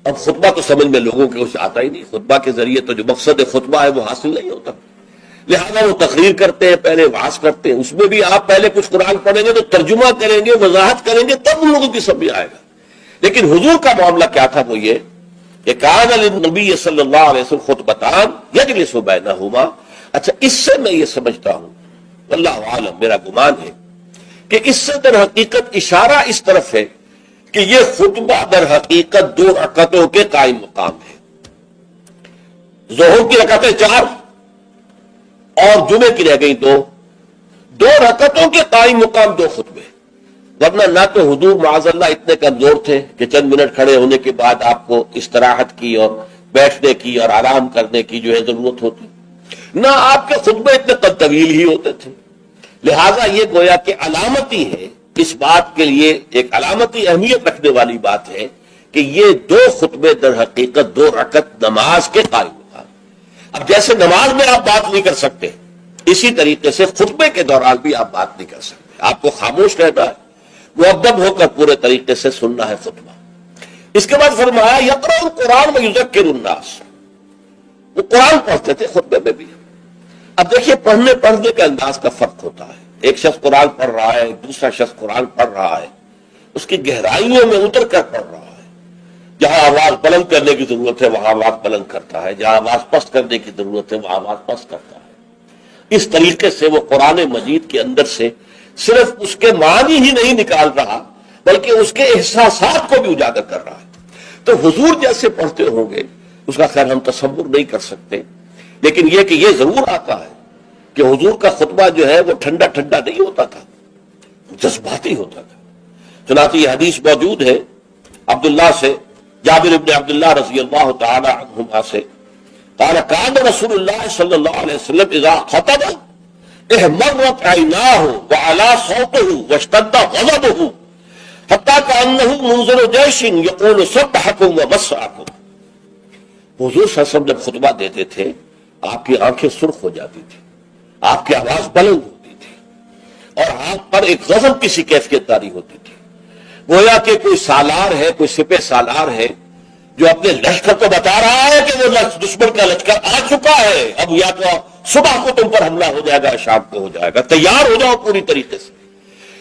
A: اب خطبہ تو سمجھ میں لوگوں کے کچھ آتا ہی نہیں، خطبہ کے ذریعے تو جو مقصد خطبہ ہے وہ حاصل نہیں ہوتا. لہذا وہ تقریر کرتے ہیں، پہلے وعظ کرتے ہیں، اس میں بھی آپ پہلے کچھ قرآن پڑھیں گے تو ترجمہ کریں گے، وضاحت کریں گے، تب ان لوگوں کی سمجھ آئے گا. لیکن حضور کا معاملہ کیا تھا؟ وہ یہ کہ کان للنبی صلی اللہ علیہ وسلم خطبتان یجلس بینہما. اچھا، اس سے میں یہ سمجھتا ہوں، واللہ عالم، میرا گمان ہے کہ اس سے در حقیقت اشارہ اس طرف ہے کہ یہ خطبہ در حقیقت 2 رکعتوں کے قائم مقام ہے. ظہر کی رکعتیں 4 اور جمعے کی رہ گئی 2 رکعتوں کے قائم مقام 2 خطبے. ورنہ نہ تو حضور معاذ اللہ اتنے کمزور تھے کہ چند منٹ کھڑے ہونے کے بعد آپ کو استراحت کی اور بیٹھنے کی اور آرام کرنے کی جو ہے ضرورت ہوتی، نہ آپ کے خطبے اتنے طویل ہی ہوتے تھے. لہذا یہ گویا کہ علامتی ہے، اس بات کے لیے ایک علامتی اہمیت رکھنے والی بات ہے کہ یہ 2 خطبے در حقیقت 2 رکعت نماز کے قائم مقام. اب جیسے نماز میں آپ بات نہیں کر سکتے، اسی طریقے سے خطبے کے دوران بھی آپ بات نہیں کر سکتے. آپ کو خاموش رہنا ہے، مؤدب ہو کر پورے طریقے سے سننا ہے خطبہ. اس کے بعد فرمایا یقرأ القرآن ویذکر الناس. وہ قرآن پڑھتے تھے خطبے میں بھی. اب دیکھیے پڑھنے کے انداز کا فرق ہوتا ہے. ایک شخص قرآن پڑھ رہا ہے، دوسرا شخص قرآن پڑھ رہا ہے، اس کی گہرائیوں میں اتر کر پڑھ رہا ہے. جہاں آواز بلند کرنے کی ضرورت ہے وہاں آواز بلند کرتا ہے، جہاں آواز پست کرنے کی ضرورت ہے وہاں آواز پست کرتا ہے. اس طریقے سے وہ قرآن مجید کے اندر سے صرف اس کے معنی ہی نہیں نکال رہا بلکہ اس کے احساسات کو بھی اجاگر کر رہا ہے. تو حضور جیسے پڑھتے ہوں گے اس کا خیر ہم تصور نہیں کر سکتے، لیکن یہ کہ یہ ضرور آتا ہے کہ حضور کا خطبہ جو ہے وہ ٹھنڈا ٹھنڈا نہیں ہوتا تھا، جذباتی ہوتا تھا. چنانچہ یہ حدیث موجود ہے عبداللہ سے، جابر ابن عبداللہ رضی اللہ تعالی عنہما سے، قال کان رسول اللہ صلی اللہ علیہ وسلم اذا خطب احمرت عیناہ وعلا صوتہ واشتد غضبہ حتی کانہ منذر جیش یقول سبحکم ومسعکم. حضور صلی اللہ علیہ وسلم جب خطبہ دیتے تھے آپ کی آنکھیں سرخ ہو جاتی تھی، آپ کی آواز بلند ہوتی تھی اور آپ پر ایک غضب کی سی کیفیت طاری ہوتی تھی، گویا کہ کوئی سالار ہے، کوئی سپہ سالار ہے جو اپنے لشکر کو بتا رہا ہے کہ وہ دشمن کا لشکر آ چکا ہے، اب یا تو صبح کو تم پر حملہ ہو جائے گا، شام کو ہو جائے گا، تیار ہو جاؤ پوری طریقے سے.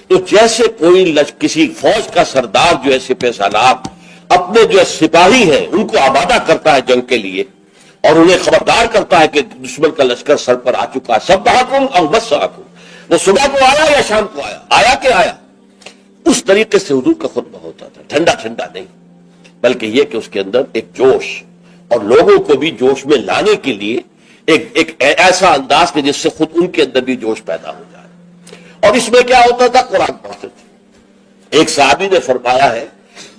A: تو جیسے کوئی کسی فوج کا سردار جو ہے سپہ سالار اپنے جو سپاہی ہیں ان کو آمادہ کرتا ہے جنگ کے لیے اور انہیں خبردار کرتا ہے کہ دشمن کا لشکر سر پر آ چکا ہے، سبحکم او مسعکم، وہ صبح کو آیا یا شام کو آیا کہ آیا. اس طریقے سے حضور کا خطبہ ہوتا تھا، ٹھنڈا ٹھنڈا نہیں، بلکہ یہ کہ اس کے اندر ایک جوش اور لوگوں کو بھی جوش میں لانے کے لیے ایک ایسا انداز کہ جس سے خود ان کے اندر بھی جوش پیدا ہو جائے. اور اس میں کیا ہوتا تھا؟ قرآن پڑھتے تھے. ایک صحابی نے فرمایا ہے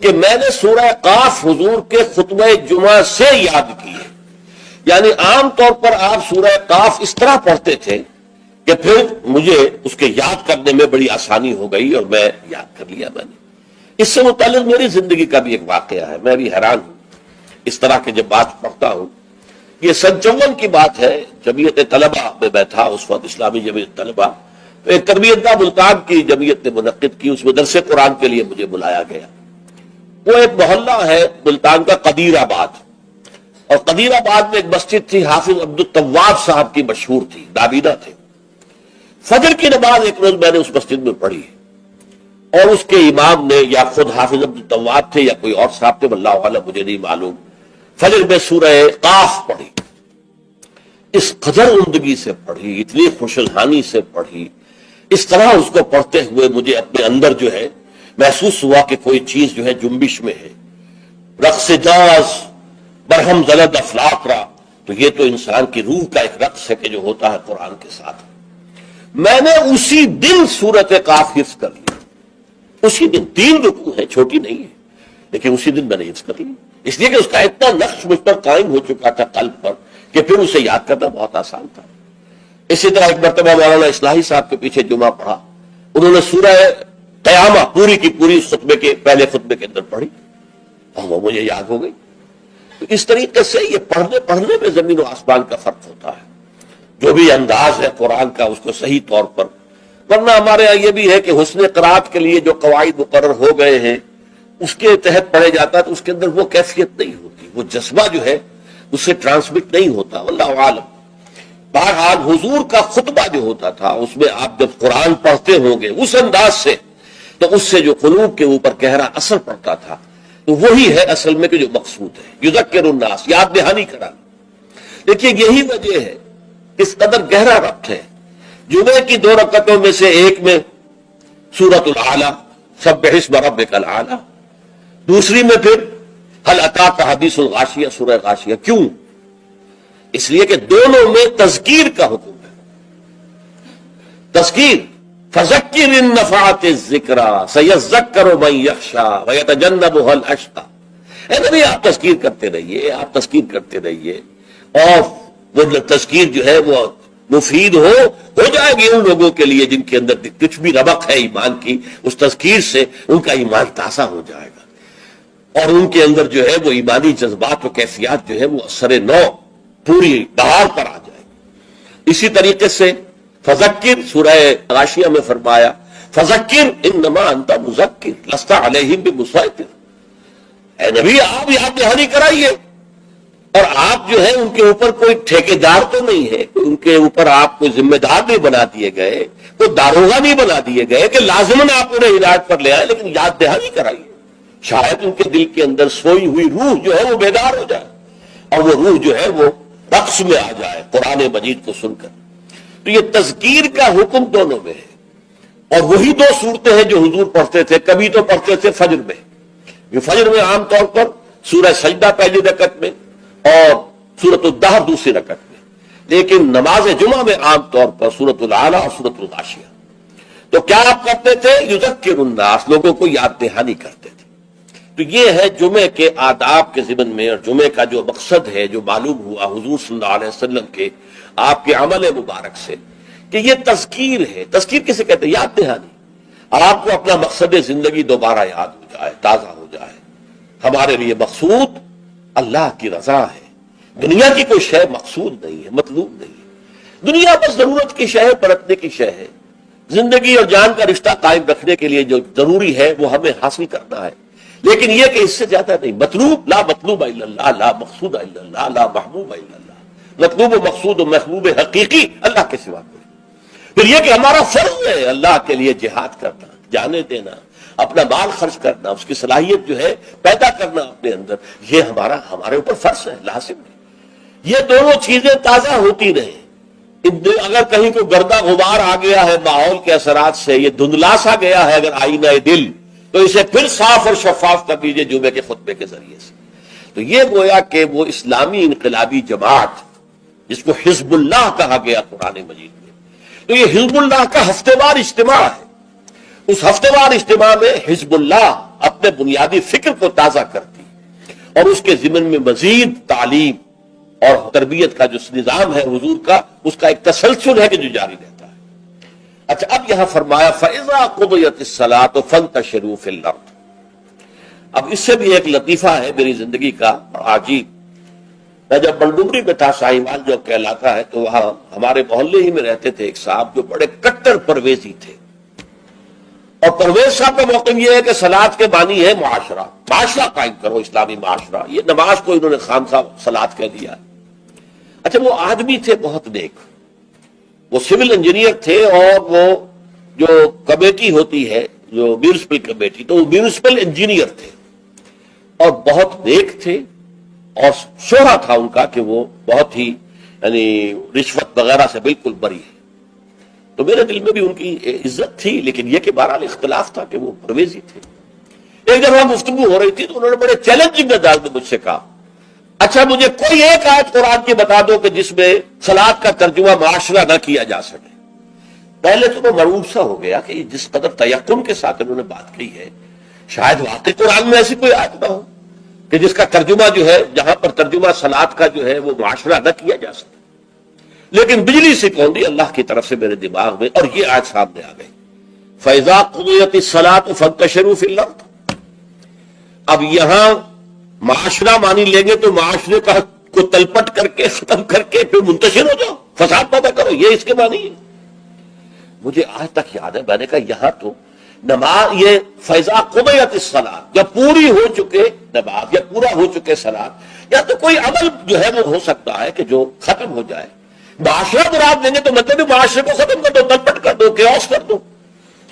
A: کہ میں نے سورہ قاف حضور کے خطبہ جمعہ سے یاد کی ہے. یعنی عام طور پر آپ سورہ قاف اس طرح پڑھتے تھے کہ پھر مجھے اس کے یاد کرنے میں بڑی آسانی ہو گئی اور میں یاد کر لیا. میں نے اس سے متعلق میری زندگی کا بھی ایک واقعہ ہے، میں بھی حیران ہوں اس طرح کے جب بات پڑھتا ہوں. یہ سن 54 کی بات ہے، جمعیت طلبہ میں میں تھا اس وقت، اسلامی جمعیت طلبہ. تو ایک تربیت گاہ ملتان کی جمعیت نے منعقد کی، اس میں درس قرآن کے لیے مجھے بلایا گیا. وہ ایک محلہ ہے ملتان کا قدیر آباد، اور قدیر آباد میں ایک مسجد تھی حافظ عبدالتواب صاحب کی، مشہور تھی، نابینا تھے. فجر کی نماز ایک روز میں نے اس مسجد میں پڑھی اور اس کے امام نے یا خود حافظ عبدالتواب تھے یا کوئی اور صاحب تھے، واللہ اعلم، مجھے نہیں معلوم، فجر میں سورہ قاف پڑھی. اس قدر عمدگی سے پڑھی، اتنی خوشالحانی سے پڑھی، اس طرح اس کو پڑھتے ہوئے مجھے اپنے اندر جو ہے محسوس ہوا کہ کوئی چیز جو ہے جنبش میں ہے. رقص جاز برہم زلد افلاق را، تو یہ تو انسان کی روح کا ایک رقص ہے کہ جو ہوتا ہے قرآن کے ساتھ. میں نے اسی دن سورت قاف حفظ کر لی، اسی دن. 3 رکوع ہے، چھوٹی نہیں ہے، لیکن اسی دن میں نے حفظ کر لی، اس لیے کہ اس کا اتنا نقش مجھ پر قائم ہو چکا تھا قلب پر کہ پھر اسے یاد کرنا بہت آسان تھا. اسی طرح ایک مرتبہ مولانا اصلاحی صاحب کے پیچھے جمعہ پڑھا، انہوں نے سورہ قیامہ پوری کی پوری خطبے کے پہلے خطبے کے اندر پڑھی اور وہ مجھے یاد ہو گئی. تو اس طریقے سے یہ پڑھنے میں زمین و آسمان کا فرق ہوتا ہے. جو بھی انداز ہے قرآن کا اس کو صحیح طور پر، ورنہ ہمارے یہاں یہ بھی ہے کہ حسن قرات کے لیے جو قواعد مقرر ہو گئے ہیں اس کے تحت پڑھے جاتا ہے تو اس کے اندر وہ کیفیت نہیں ہوتی، وہ جذبہ جو ہے اس سے ٹرانسمٹ نہیں ہوتا. واللہ عالم. بہرحال حضور کا خطبہ جو ہوتا تھا اس میں آپ جب قرآن پڑھتے ہوں گے اس انداز سے تو اس سے جو قلوب کے اوپر گہرا اثر پڑتا تھا تو وہی ہے اصل میں کہ جو مقصود ہے، یذکر الناس، یاد دہانی کرانا. دیکھیے یہی وجہ ہے اس قدر گہرا ربط ہے. جمعے کی 2 رکعتوں میں سے ایک میں سورۃ الاعلی سبح اسم ربک الاعلی، دوسری میں پھر هل اتاک حدیث الغاشیہ سورہ غاشیہ. کیوں؟ اس لیے کہ دونوں میں تذکیر کا حکم ہے. تذکیر، فذکر ان نفعت الذکریٰ سیذکر من یخشی ویتجنبها الاشقی. اے نبی آپ تذکیر کرتے رہیے، آپ تذکیر کرتے رہیے، اور وہ تذکیر جو ہے وہ مفید ہو جائے گی ان لوگوں کے لیے جن کے اندر کچھ بھی رمق ہے ایمان کی. اس تذکیر سے ان کا ایمان تازہ ہو جائے گا اور ان کے اندر جو ہے وہ ایمانی جذبات و کیفیات جو ہے وہ اثر نو پوری بہار پر آ جائے گی. اسی طریقے سے فذکر سورہ غاشیہ میں فرمایا فذکر انما انت مذکر لست علیہم بمسیطر. اے نبی آپ یاد دہانی کرائیے، اور آپ جو ہے ان کے اوپر کوئی ٹھیکیدار تو نہیں ہے، ان کے اوپر آپ کوئی ذمہ دار نہیں بنا دیے گئے، کوئی داروغہ نہیں بنا دیے گئے کہ لازماً آپ انہیں ہدایت پر لے آئے، لیکن یاد دہانی کرائیے. شاید ان کے دل کے اندر سوئی ہوئی روح جو ہے وہ بیدار ہو جائے اور وہ روح جو ہے وہ رقص میں آ جائے قرآن مجید کو سن کر. تو یہ تذکیر کا حکم دونوں میں ہے. اور وہی 2 صورتیں ہیں جو حضور پڑھتے تھے. کبھی تو پڑھتے تھے فجر میں، یہ فجر میں عام طور پر سورہ سجدہ پہلی رکعت میں اور سورۃ الدہر دوسری رکعت میں، لیکن نماز جمعہ میں عام طور پر سورۃ الاعلی اور سورۃ الغاشیہ. تو کیا آپ کرتے تھے؟ یذکر الناس، لوگوں کو یاد دہانی کرتے تھے. تو یہ ہے جمعے کے آداب کے ضمن میں، اور جمعے کا جو مقصد ہے جو معلوم ہوا حضور صلی اللہ علیہ وسلم کے آپ کے عمل مبارک سے کہ یہ تذکیر ہے. تذکیر کسے کہتے ہیں؟ یاد دہانی. آپ کو اپنا مقصد زندگی دوبارہ یاد ہو جائے، تازہ ہو جائے. ہمارے لیے مقصود اللہ کی رضا ہے، دنیا کی کوئی شے مقصود نہیں ہے، مطلوب نہیں ہے. دنیا بس ضرورت کی شے ہے، پرتنے کی شے ہے. زندگی اور جان کا رشتہ قائم رکھنے کے لیے جو ضروری ہے وہ ہمیں حاصل کرنا ہے، لیکن یہ کہ اس سے زیادہ نہیں. مطلوب لا مطلوب الا اللہ، لا مقصود الا اللہ، لا محبوب الا اللہ. مطلوب و مقصود و محبوب حقیقی اللہ کے سوا کوئی. پھر یہ کہ ہمارا فرض ہے اللہ کے لیے جہاد کرنا، جانے دینا، اپنا مال خرچ کرنا، اس کی صلاحیت جو ہے پیدا کرنا اپنے اندر، یہ ہمارے اوپر فرض ہے، لازم ہے. یہ دونوں چیزیں تازہ ہوتی رہیں. اگر کہیں کوئی گردہ غبار آ گیا ہے ماحول کے اثرات سے، یہ دھندلا سا گیا ہے اگر آئینہ دل، تو اسے پھر صاف اور شفاف کر دیجئے جمعے کے خطبے کے ذریعے سے. تو یہ گویا کہ وہ اسلامی انقلابی جماعت جس کو حزب اللہ کہا گیا قرآن مجید میں، تو یہ حزب اللہ کا ہفتے وار اجتماع ہے. اس ہفتے وار اجتماع میں حزب اللہ اپنے بنیادی فکر کو تازہ کرتی اور اس کے ضمن میں مزید تعلیم اور تربیت کا جو نظام ہے حضور کا، اس کا ایک تسلسل ہے کہ جو جاری رہتا ہے. اچھا اب یہاں فرمایا فَإِذَا قُضِيَتِ الصَّلَاةُ فَانتَشِرُوا فِي الْأَرْضِ. اب اس سے بھی ایک لطیفہ ہے میری زندگی کا عجیب. میں جب بلڈوبری میں تھا، شاہیوال جو کہلاتا ہے، تو وہاں ہمارے محلے ہی میں رہتے تھے ایک صاحب جو بڑے کٹر پرویزی تھے. اور پرویز صاحب کا موقف یہ ہے کہ صلاۃ کے معنی ہے معاشرہ قائم کرو، اسلامی معاشرہ. یہ نماز کو انہوں نے خامخواہ صلاۃ کہہ دیا. اچھا وہ آدمی تھے بہت نیک، وہ سول انجینئر تھے، اور وہ جو کمیٹی ہوتی ہے جو میونسپل کمیٹی، تو وہ میونسپل انجینئر تھے اور بہت نیک تھے. اور شوہرا تھا ان کا کہ وہ بہت ہی یعنی رشوت وغیرہ سے بالکل بری ہے. تو میرے دل میں بھی ان کی عزت تھی، لیکن یہ کہ بہرحال اختلاف تھا کہ وہ پرویزی تھے. ایک دفعہ گفتگو ہو رہی تھی تو انہوں نے بڑے چیلنجنگ انداز میں مجھ سے کہا، اچھا مجھے کوئی ایک آیت قرآن کی بتا دو کہ جس میں صلاۃ کا ترجمہ معاشرہ نہ کیا جا سکے. پہلے تو میں مرعوب سا ہو گیا کہ جس قدر تیقن کے ساتھ انہوں نے بات کی ہے، شاید واقعی قرآن میں ایسی کوئی آیت نہ ہو کہ جس کا ترجمہ جو ہے، جہاں پر ترجمہ صلاۃ کا جو ہے وہ معاشرہ نہ کیا جا سکے. لیکن بجلی سے کون دی؟ اللہ کی طرف سے میرے دماغ میں، اور یہ آج سامنے آ گئی، فَإِذَا قُضِيَتِ الصَّلَاةُ فَانتَشِرُوا فِي الْأَرْضِ۔ اب یہاں معاشرہ مانی لیں گے تو معاشرے کو تلپٹ کر کے ختم کر کے پھر منتشر ہو جاؤ، فساد پیدا کرو، یہ اس کے معنی ہے۔ مجھے آج تک یاد ہے، میں نے کہا یہاں تو نماز، یہ فیضا قضیت الصلاۃ، جب پوری ہو چکے نماز یا پورا ہو چکے صلاۃ، یا تو کوئی عمل جو ہے وہ ہو سکتا ہے کہ جو ختم ہو جائے۔ معاشرہ مراد لیں گے تو مطلب معاشرے کو ختم کر دو، تلپٹ کر دو، کیوس کر دو۔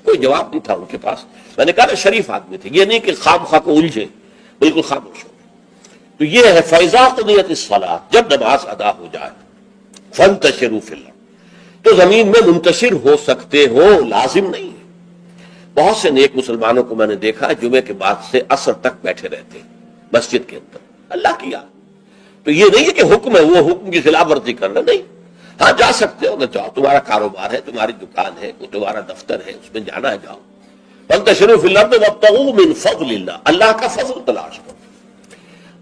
A: کوئی جواب نہیں تھا ان کے پاس۔ میں نے کہا نا شریف آدمی تھے، یہ نہیں کہ خام خواہ کو الجھے، بالکل خاموش ہو۔ تو یہ ہے فیضا قضیت الصلاۃ، جب نماز ادا ہو جائے، فانتشروا فی الارض، تو زمین میں منتشر ہو سکتے ہو، لازم نہیں ہے۔ بہت سے نیک مسلمانوں کو میں نے دیکھا ہے جمعے کے بعد سے عصر تک بیٹھے رہتے ہیں مسجد کے اندر، اللہ کی یاد۔ تو یہ نہیں ہے کہ حکم ہے، وہ حکم کی خلاف ورزی کرنا نہیں۔ ہاں جا سکتے ہو، نہ جاؤ، تمہارا کاروبار ہے، تمہاری دکان ہے، تمہارا دفتر ہے، اس میں جانا ہے جاؤ۔ فانتشروا فی الارض وابتغوا من فضل اللہ، اللہ کا فضل تلاش کرو۔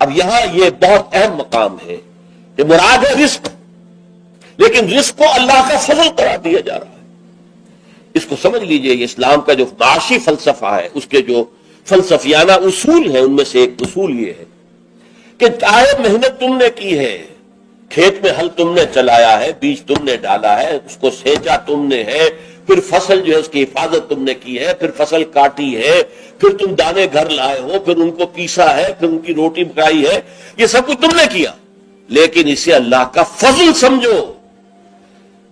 A: اب یہاں یہ بہت اہم مقام ہے کہ مراد ہے رزق، لیکن رزق کو اللہ کا فضل قرار دیا جا رہا ہے۔ اس کو سمجھ لیجئے، یہ اسلام کا جو معاشی فلسفہ ہے، اس کے جو فلسفیانہ اصول ہیں، ان میں سے ایک اصول یہ ہے کہ چاہے محنت تم نے کی ہے، کھیت میں ہل تم نے چلایا ہے، بیج تم نے ڈالا ہے، اس کو سینچا تم نے ہے، پھر فصل جو ہے اس کی حفاظت تم نے کی ہے، پھر فصل کاٹی ہے، پھر تم دانے گھر لائے ہو، پھر ان کو پیسا ہے، پھر ان کی روٹی پکائی ہے، یہ سب کچھ تم نے کیا، لیکن اسے اللہ کا فضل سمجھو،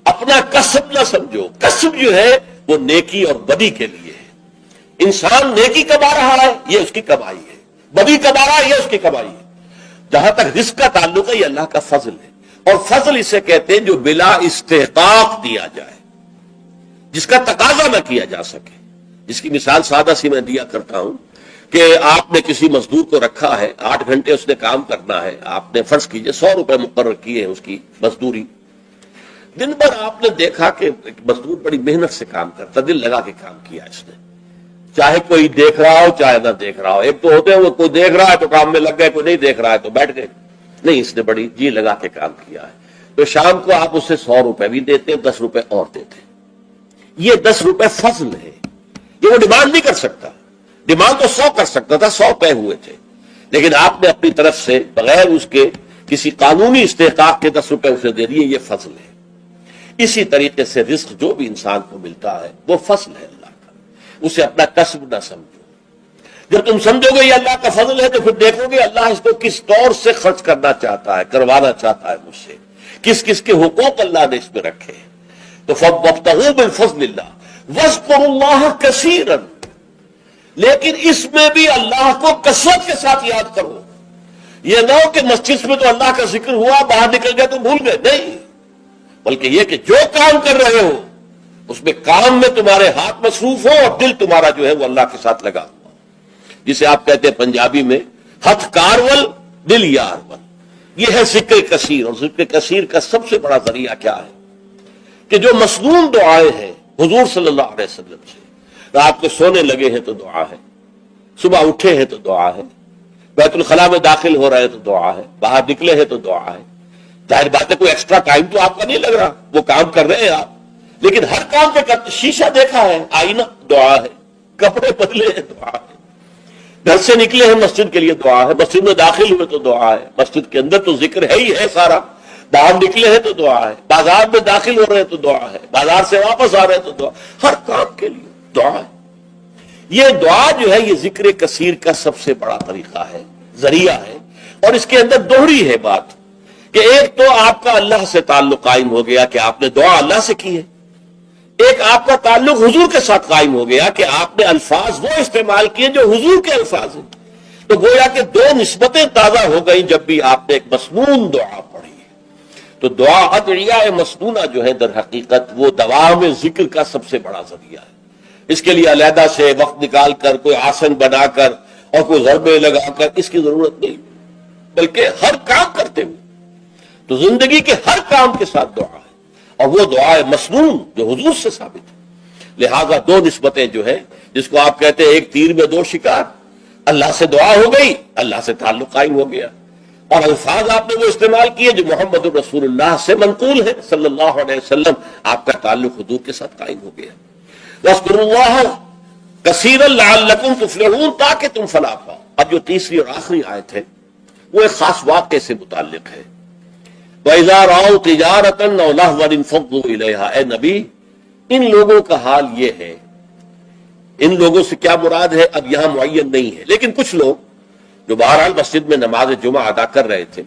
A: اپنا کسب نہ سمجھو۔ کسب جو ہے وہ نیکی اور بدی کے لیے ہے۔ انسان نیکی کما رہا ہے، یہ اس کی کمائی ہے، بدی کما رہا ہے، یہ اس کی کمائی ہے۔ جہاں تک رزق کا تعلق ہے، یہ اللہ کا فضل ہے، اور فضل اسے کہتے ہیں جو بلا استحقاق دیا جائے، جس کا تقاضا نہ کیا جا سکے۔ جس کی مثال سادہ سی میں دیا کرتا ہوں کہ آپ نے کسی مزدور کو رکھا ہے، 8 گھنٹے اس نے کام کرنا ہے، آپ نے فرض کیجئے 100 روپے مقرر کیے ہیں اس کی مزدوری۔ دن بھر آپ نے دیکھا کہ مزدور بڑی محنت سے کام کرتا، دل لگا کے کام کیا اس نے، چاہے کوئی دیکھ رہا ہو چاہے نہ دیکھ رہا ہو۔ ایک تو ہوتے ہیں وہ کوئی دیکھ رہا ہے تو کام میں لگ گئے، کوئی نہیں دیکھ رہا ہے تو بیٹھ گئے، نہیں، اس نے بڑی جی لگا کے کام کیا ہے۔ تو شام کو آپ اسے 100 روپے بھی دیتے ہیں، 10 روپے اور دیتے ہیں۔ یہ 10 روپے فضل ہے، یہ وہ ڈیمانڈ نہیں کر سکتا، ڈیمانڈ تو 100 کر سکتا تھا، 100 طے ہوئے تھے، لیکن آپ نے اپنی طرف سے بغیر اس کے کسی قانونی استحقاق کے 10 روپے اسے دے دیے، یہ فضل ہے۔ اسی طریقے سے رزق جو بھی انسان کو ملتا ہے وہ فضل ہے اللہ کا، اسے اپنا کسب نہ سمجھو۔ جب تم سمجھو گے یہ اللہ کا فضل ہے تو پھر دیکھو گے اللہ اس کو کس طور سے خرچ کرنا چاہتا ہے، کروانا چاہتا ہے مجھ سے، کس کس کے حقوق اللہ نے اس میں رکھے۔ تو فَابْتَغُوا مِن فَضْلِ اللَّهِ وَاذْكُرُوا اللَّهَ كَثِيرًا، لیکن اس میں بھی اللہ کو کثرت کے ساتھ یاد کرو۔ یہ نہ ہو کہ مسجد میں تو اللہ کا ذکر ہوا، باہر نکل گئے تو بھول گئے، نہیں، بلکہ یہ کہ جو کام کر رہے ہو اس میں کام میں تمہارے ہاتھ مصروف ہو اور دل تمہارا جو ہے وہ اللہ کے ساتھ لگا ہوا، جسے آپ کہتے ہیں پنجابی میں ہتھ کارول دل یار ول۔ یہ ہے ذکر کثیر، اور ذکر کثیر کا سب سے بڑا ذریعہ کیا ہے کہ جو مسنون دعائیں ہیں حضور صلی اللہ علیہ وسلم سے، رات کو سونے لگے ہیں تو دعا ہے، صبح اٹھے ہیں تو دعا ہے، بیت الخلاء میں داخل ہو رہے ہیں تو دعا ہے، باہر نکلے ہیں تو دعا ہے۔ ظاہر بات ہے کوئی ایکسٹرا ٹائم تو آپ کا نہیں لگ رہا، وہ کام کر رہے ہیں آپ، لیکن ہر کام پہ شیشہ دیکھا ہے، آئینہ دعا ہے، کپڑے بدلے ہیں دعا ہے، گھر سے نکلے ہیں مسجد کے لیے دعا ہے، مسجد میں داخل ہوئے تو دعا ہے، مسجد کے اندر تو ذکر ہے ہی ہے سارا، باہر نکلے ہیں تو دعا ہے، بازار میں داخل ہو رہے ہیں تو دعا ہے، بازار سے واپس آ رہے ہیں تو دعا، ہر کام کے لیے دعا ہے۔ یہ دعا جو ہے یہ ذکر کثیر کا سب سے بڑا طریقہ ہے، ذریعہ ہے، اور اس کے اندر دوہری ہے بات کہ ایک تو آپ کا اللہ سے تعلق قائم ہو گیا کہ آپ نے دعا اللہ سے کی ہے، ایک آپ کا تعلق حضور کے ساتھ قائم ہو گیا کہ آپ نے الفاظ وہ استعمال کیے جو حضور کے الفاظ ہیں، تو گویا کہ دو نسبتیں تازہ ہو گئیں جب بھی آپ نے ایک مسنون دعا پڑھی ہے۔ تو دعا ادعیہ مسنونہ جو ہے در حقیقت وہ دوام ذکر کا سب سے بڑا ذریعہ ہے۔ اس کے لیے علیحدہ سے وقت نکال کر کوئی آسن بنا کر اور کوئی ضربے لگا کر اس کی ضرورت نہیں، بلکہ ہر کام کرتے ہوئے تو زندگی کے ہر کام کے ساتھ دعا ہے، اور وہ دعا ہے مسنون جو حضور سے ثابت ہے۔ لہذا دو نسبتیں جو ہے جس کو آپ کہتے ہیں ایک تیر میں دو شکار، اللہ سے دعا ہو گئی، اللہ سے تعلق قائم ہو گیا، اور الفاظ آپ نے وہ استعمال کیے جو محمد رسول اللہ سے منقول ہے صلی اللہ علیہ وسلم. آپ کا تعلق حضور کے ساتھ قائم ہو گیا. وَاذْكُرُوا اللَّهَ كَثِيرًا لَعَلَّكُمْ تُفْلِحُونَ تاکہ تم فلاح پاؤ. اب جو تیسری اور آخری آیت ہے وہ ایک خاص واقعے سے متعلق ہے. وَإِذَا رَأَوْا تِجَارَةً أَوْ لَهْوًا انفَضُّوا إِلَيْهَا. اے نبی ان لوگوں کا حال یہ ہے. ان لوگوں سے کیا مراد ہے اب یہاں معین نہیں ہے، لیکن کچھ لوگ جو بہرحال مسجد میں نماز جمعہ ادا کر رہے تھے،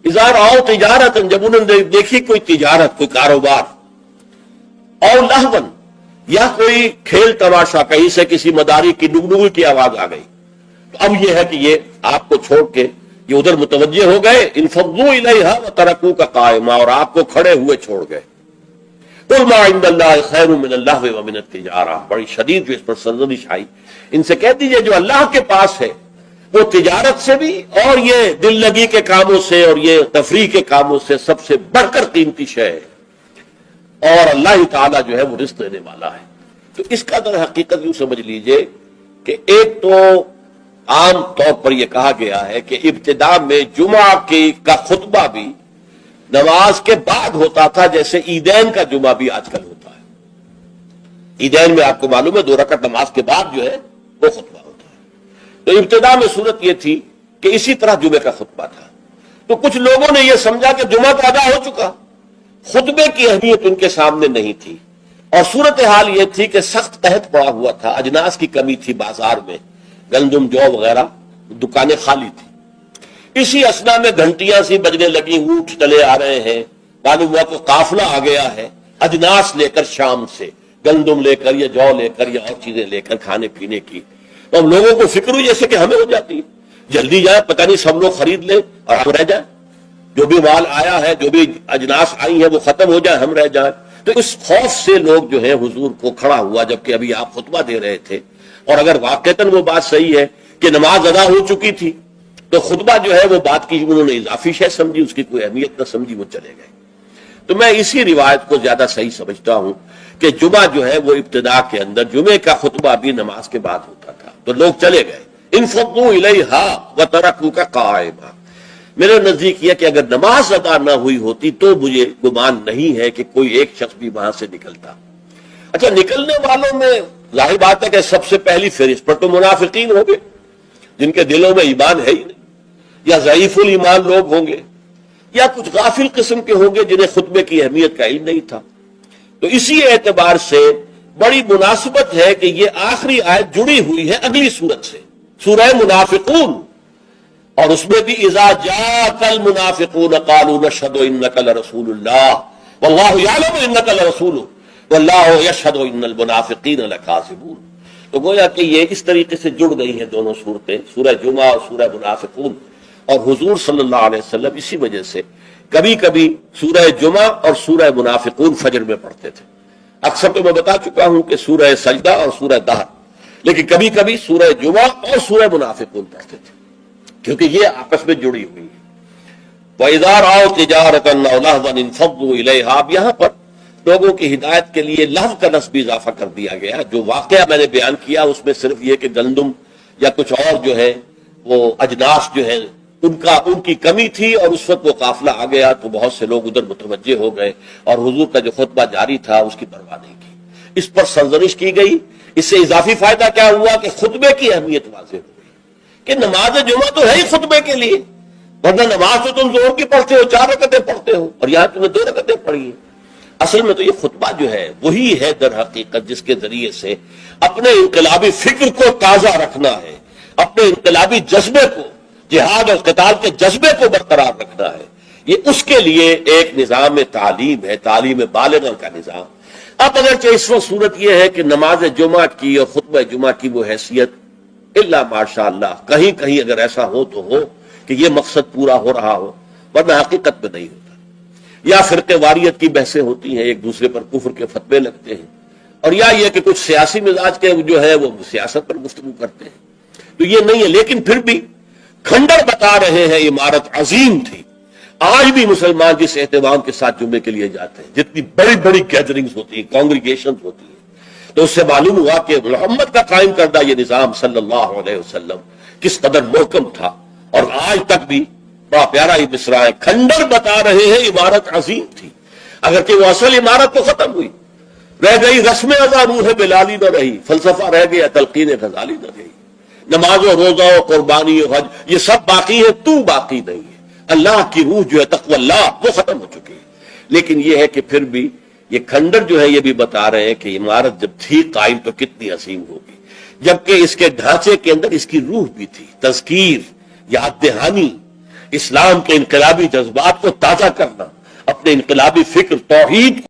A: اذا رأوا تجارت، جب انہوں نے دیکھی کوئی تجارت، کوئی کاروبار، اور لہوا، یا کوئی کھیل تماشا، کہیں سے کسی مداری کی ڈگڈگی کی آواز آ گئی، تو اب یہ ہے کہ یہ آپ کو چھوڑ کے یہ ادھر متوجہ ہو گئے. انفضوا الیہا وترکوک قائما، اور آپ کو کھڑے ہوئے چھوڑ گئے. قل ما عند اللہ خیر من اللہو ومن التجارہ. بڑی شدید جو اس پر سرزنش آئی. ان سے کہہ دیجئے جو اللہ کے پاس ہے وہ تجارت سے بھی اور یہ دل لگی کے کاموں سے اور یہ تفریح کے کاموں سے سب سے بڑھ کر قیمتی شے ہے، اور اللہ تعالیٰ جو ہے وہ رزق دینے والا ہے. تو اس کا در حقیقت یوں سمجھ لیجئے کہ ایک تو عام طور پر یہ کہا گیا ہے کہ ابتدا میں جمعہ کا خطبہ بھی نماز کے بعد ہوتا تھا، جیسے عیدین کا جمعہ بھی آج کل ہوتا ہے. عیدین میں آپ کو معلوم ہے 2 رکعت نماز کے بعد جو ہے وہ خطبہ ہوتا ہے. تو ابتدا میں صورت یہ تھی کہ اسی طرح جمعے کا خطبہ تھا. تو کچھ لوگوں نے یہ سمجھا کہ جمعہ تو ادا ہو چکا، خطبے کی اہمیت ان کے سامنے نہیں تھی، اور صورتحال یہ تھی کہ سخت قحط پڑا ہوا تھا، اجناس کی کمی تھی بازار میں، گندم جو وغیرہ، دکانیں خالی تھی. اسی اسنا میں گھنٹیاں سی بجنے لگی، اونٹ چلے آ رہے ہیں، معلوم ہوا کہ قافلہ آ گیا ہے اجناس لے کر، شام سے گندم لے کر یا جو لے کر یا اور چیزیں لے کر کھانے پینے کی. تو ہم لوگوں کو فکر ہوئی جیسے کہ ہمیں ہو جاتی ہے، جلدی جائیں، پتہ نہیں سب لوگ خرید لیں اور ہم رہ جائیں، جو بھی مال آیا ہے، جو بھی اجناس آئی ہیں وہ ختم ہو جائے، ہم رہ جائیں. تو اس خوف سے لوگ جو ہے حضور کو کھڑا ہوا، جبکہ ابھی آپ خطبہ دے رہے تھے. اور اگر واقعتاً وہ بات صحیح ہے کہ نماز ادا ہو چکی تھی تو خطبہ جو ہے وہ بات کی انہوں نے اضافی شے سمجھی، اس کی کوئی اہمیت نہ سمجھی، وہ چلے گئے. تو میں اسی روایت کو زیادہ صحیح سمجھتا ہوں کہ جمعہ جو ہے وہ ابتدا کے اندر جمعے کا خطبہ بھی نماز کے بعد ہوتا تھا. تو لوگ چلے گئے. انفضوا الیہا وترکوک قائما. میرے نزدیک یہ کہ اگر نماز ادا نہ ہوئی ہوتی تو مجھے گمان نہیں ہے کہ کوئی ایک شخص بھی وہاں سے نکلتا. اچھا، نکلنے والوں میں ظاہر بات ہے کہ سب سے پہلی فہرست پر تو منافقین ہوں گے جن کے دلوں میں ایمان ہے ہی نہیں، یا ضعیف الایمان لوگ ہوں گے، یا کچھ غافل قسم کے ہوں گے جنہیں خطبے کی اہمیت کا علم نہیں تھا. تو اسی اعتبار سے بڑی مناسبت ہے کہ یہ آخری آیت جڑی ہوئی ہے اگلی سورت سے، سورہ منافقون، اور اس میں بھی اذا جاءک المنافقون قالوا نشهد انک لرسول اللہ واللہ یعلم انک لرسولہ واللہ یشہد ان المنافقین لکاذبون. تو گویا کہ یہ اس طریقے سے جڑ گئی ہیں دونوں صورتیں، سورہ جمعہ اور سورہ منافقون. اور حضور صلی اللہ علیہ وسلم اسی وجہ سے کبھی کبھی سورہ جمعہ اور سورہ منافقون فجر میں پڑھتے تھے. اکثر تو میں بتا چکا ہوں کہ سورہ سجدہ اور سورہ دہر، لیکن کبھی کبھی سورہ جمعہ اور سورہ منافقون پڑھتے تھے کیونکہ یہ آپس میں جڑی ہوئی ہے. وَإِذَا رَأَوْا تِجَارَةً أَوْ لَهْوًا انفضوا إِلَيْهَا. اب یہاں پر لوگوں کی ہدایت کے لیے لہو کا لفظ بھی اضافہ کر دیا گیا. جو واقعہ میں نے بیان کیا اس میں صرف یہ کہ گندم یا کچھ اور جو ہے وہ اجناس جو ہے ان کی کمی تھی، اور اس وقت وہ قافلہ آ گیا تو بہت سے لوگ ادھر متوجہ ہو گئے، اور حضور کا جو خطبہ جاری تھا اس کی پرواہ نہیں کی. اس پر سرزنش کی گئی. اس سے اضافی فائدہ کیا ہوا کہ خطبے کی اہمیت واضح ہو گئی کہ نماز جمعہ تو ہے ہی خطبے کے لیے، ورنہ نماز تو تم زور کی پڑھتے ہو، 4 رکعتیں پڑھتے ہو، اور یہاں تم نے 2 رکعتیں پڑھی ہیں. اصل میں تو یہ خطبہ جو ہے وہی ہے در حقیقت جس کے ذریعے سے اپنے انقلابی فکر کو تازہ رکھنا ہے، اپنے انقلابی جذبے کو، جہاد اور قتال کے جذبے کو برقرار رکھنا ہے. یہ اس کے لیے ایک نظام تعلیم ہے، تعلیم بالغہ کا نظام. اب اگرچہ اس وقت صورت یہ ہے کہ نماز جمعہ کی اور خطبہ جمعہ کی وہ حیثیت الا ماشاء اللہ کہیں کہیں اگر ایسا ہو تو ہو کہ یہ مقصد پورا ہو رہا ہو، ورنہ حقیقت میں نہیں ہوتا. یا فرقے واریت کی بحثیں ہوتی ہیں، ایک دوسرے پر کفر کے فتوے لگتے ہیں، اور یا یہ کہ کچھ سیاسی مزاج کے جو ہے وہ سیاست پر گفتگو کرتے ہیں. تو یہ نہیں ہے، لیکن پھر بھی کھنڈر بتا رہے ہیں عمارت عظیم تھی. آج بھی مسلمان جس اہتمام کے ساتھ جمعے کے لیے جاتے ہیں، جتنی بڑی بڑی گیدرنگز ہوتی ہیں، کانگریگیشنز ہوتی ہیں، تو اس سے معلوم ہوا کہ محمد کا قائم کردہ یہ نظام صلی اللہ علیہ وسلم کس قدر محکم تھا، اور آج تک بھی بڑا پیارا ہی مصرع ہے، کھنڈر بتا رہے ہیں عمارت عظیم تھی، اگرچہ وہ اصل عمارت تو ختم ہوئی، رہ گئی رسم ادا روح بلالی نہ رہی، فلسفہ رہ گیا تلقین غزالی نہ رہی، نماز و روزہ و قربانی و حج یہ سب باقی ہے، تو باقی نہیں ہے، اللہ کی روح جو ہے تقوی اللہ وہ ختم ہو چکی ہے۔ لیکن یہ ہے کہ پھر بھی یہ کھنڈر جو ہے یہ بھی بتا رہے ہیں کہ عمارت جب تھی قائم تو کتنی عظیم ہوگی، جبکہ اس کے ڈھانچے کے اندر اس کی روح بھی تھی، تذکیر، یاد دہانی، اسلام کے انقلابی جذبات کو تازہ کرنا، اپنے انقلابی فکر توحید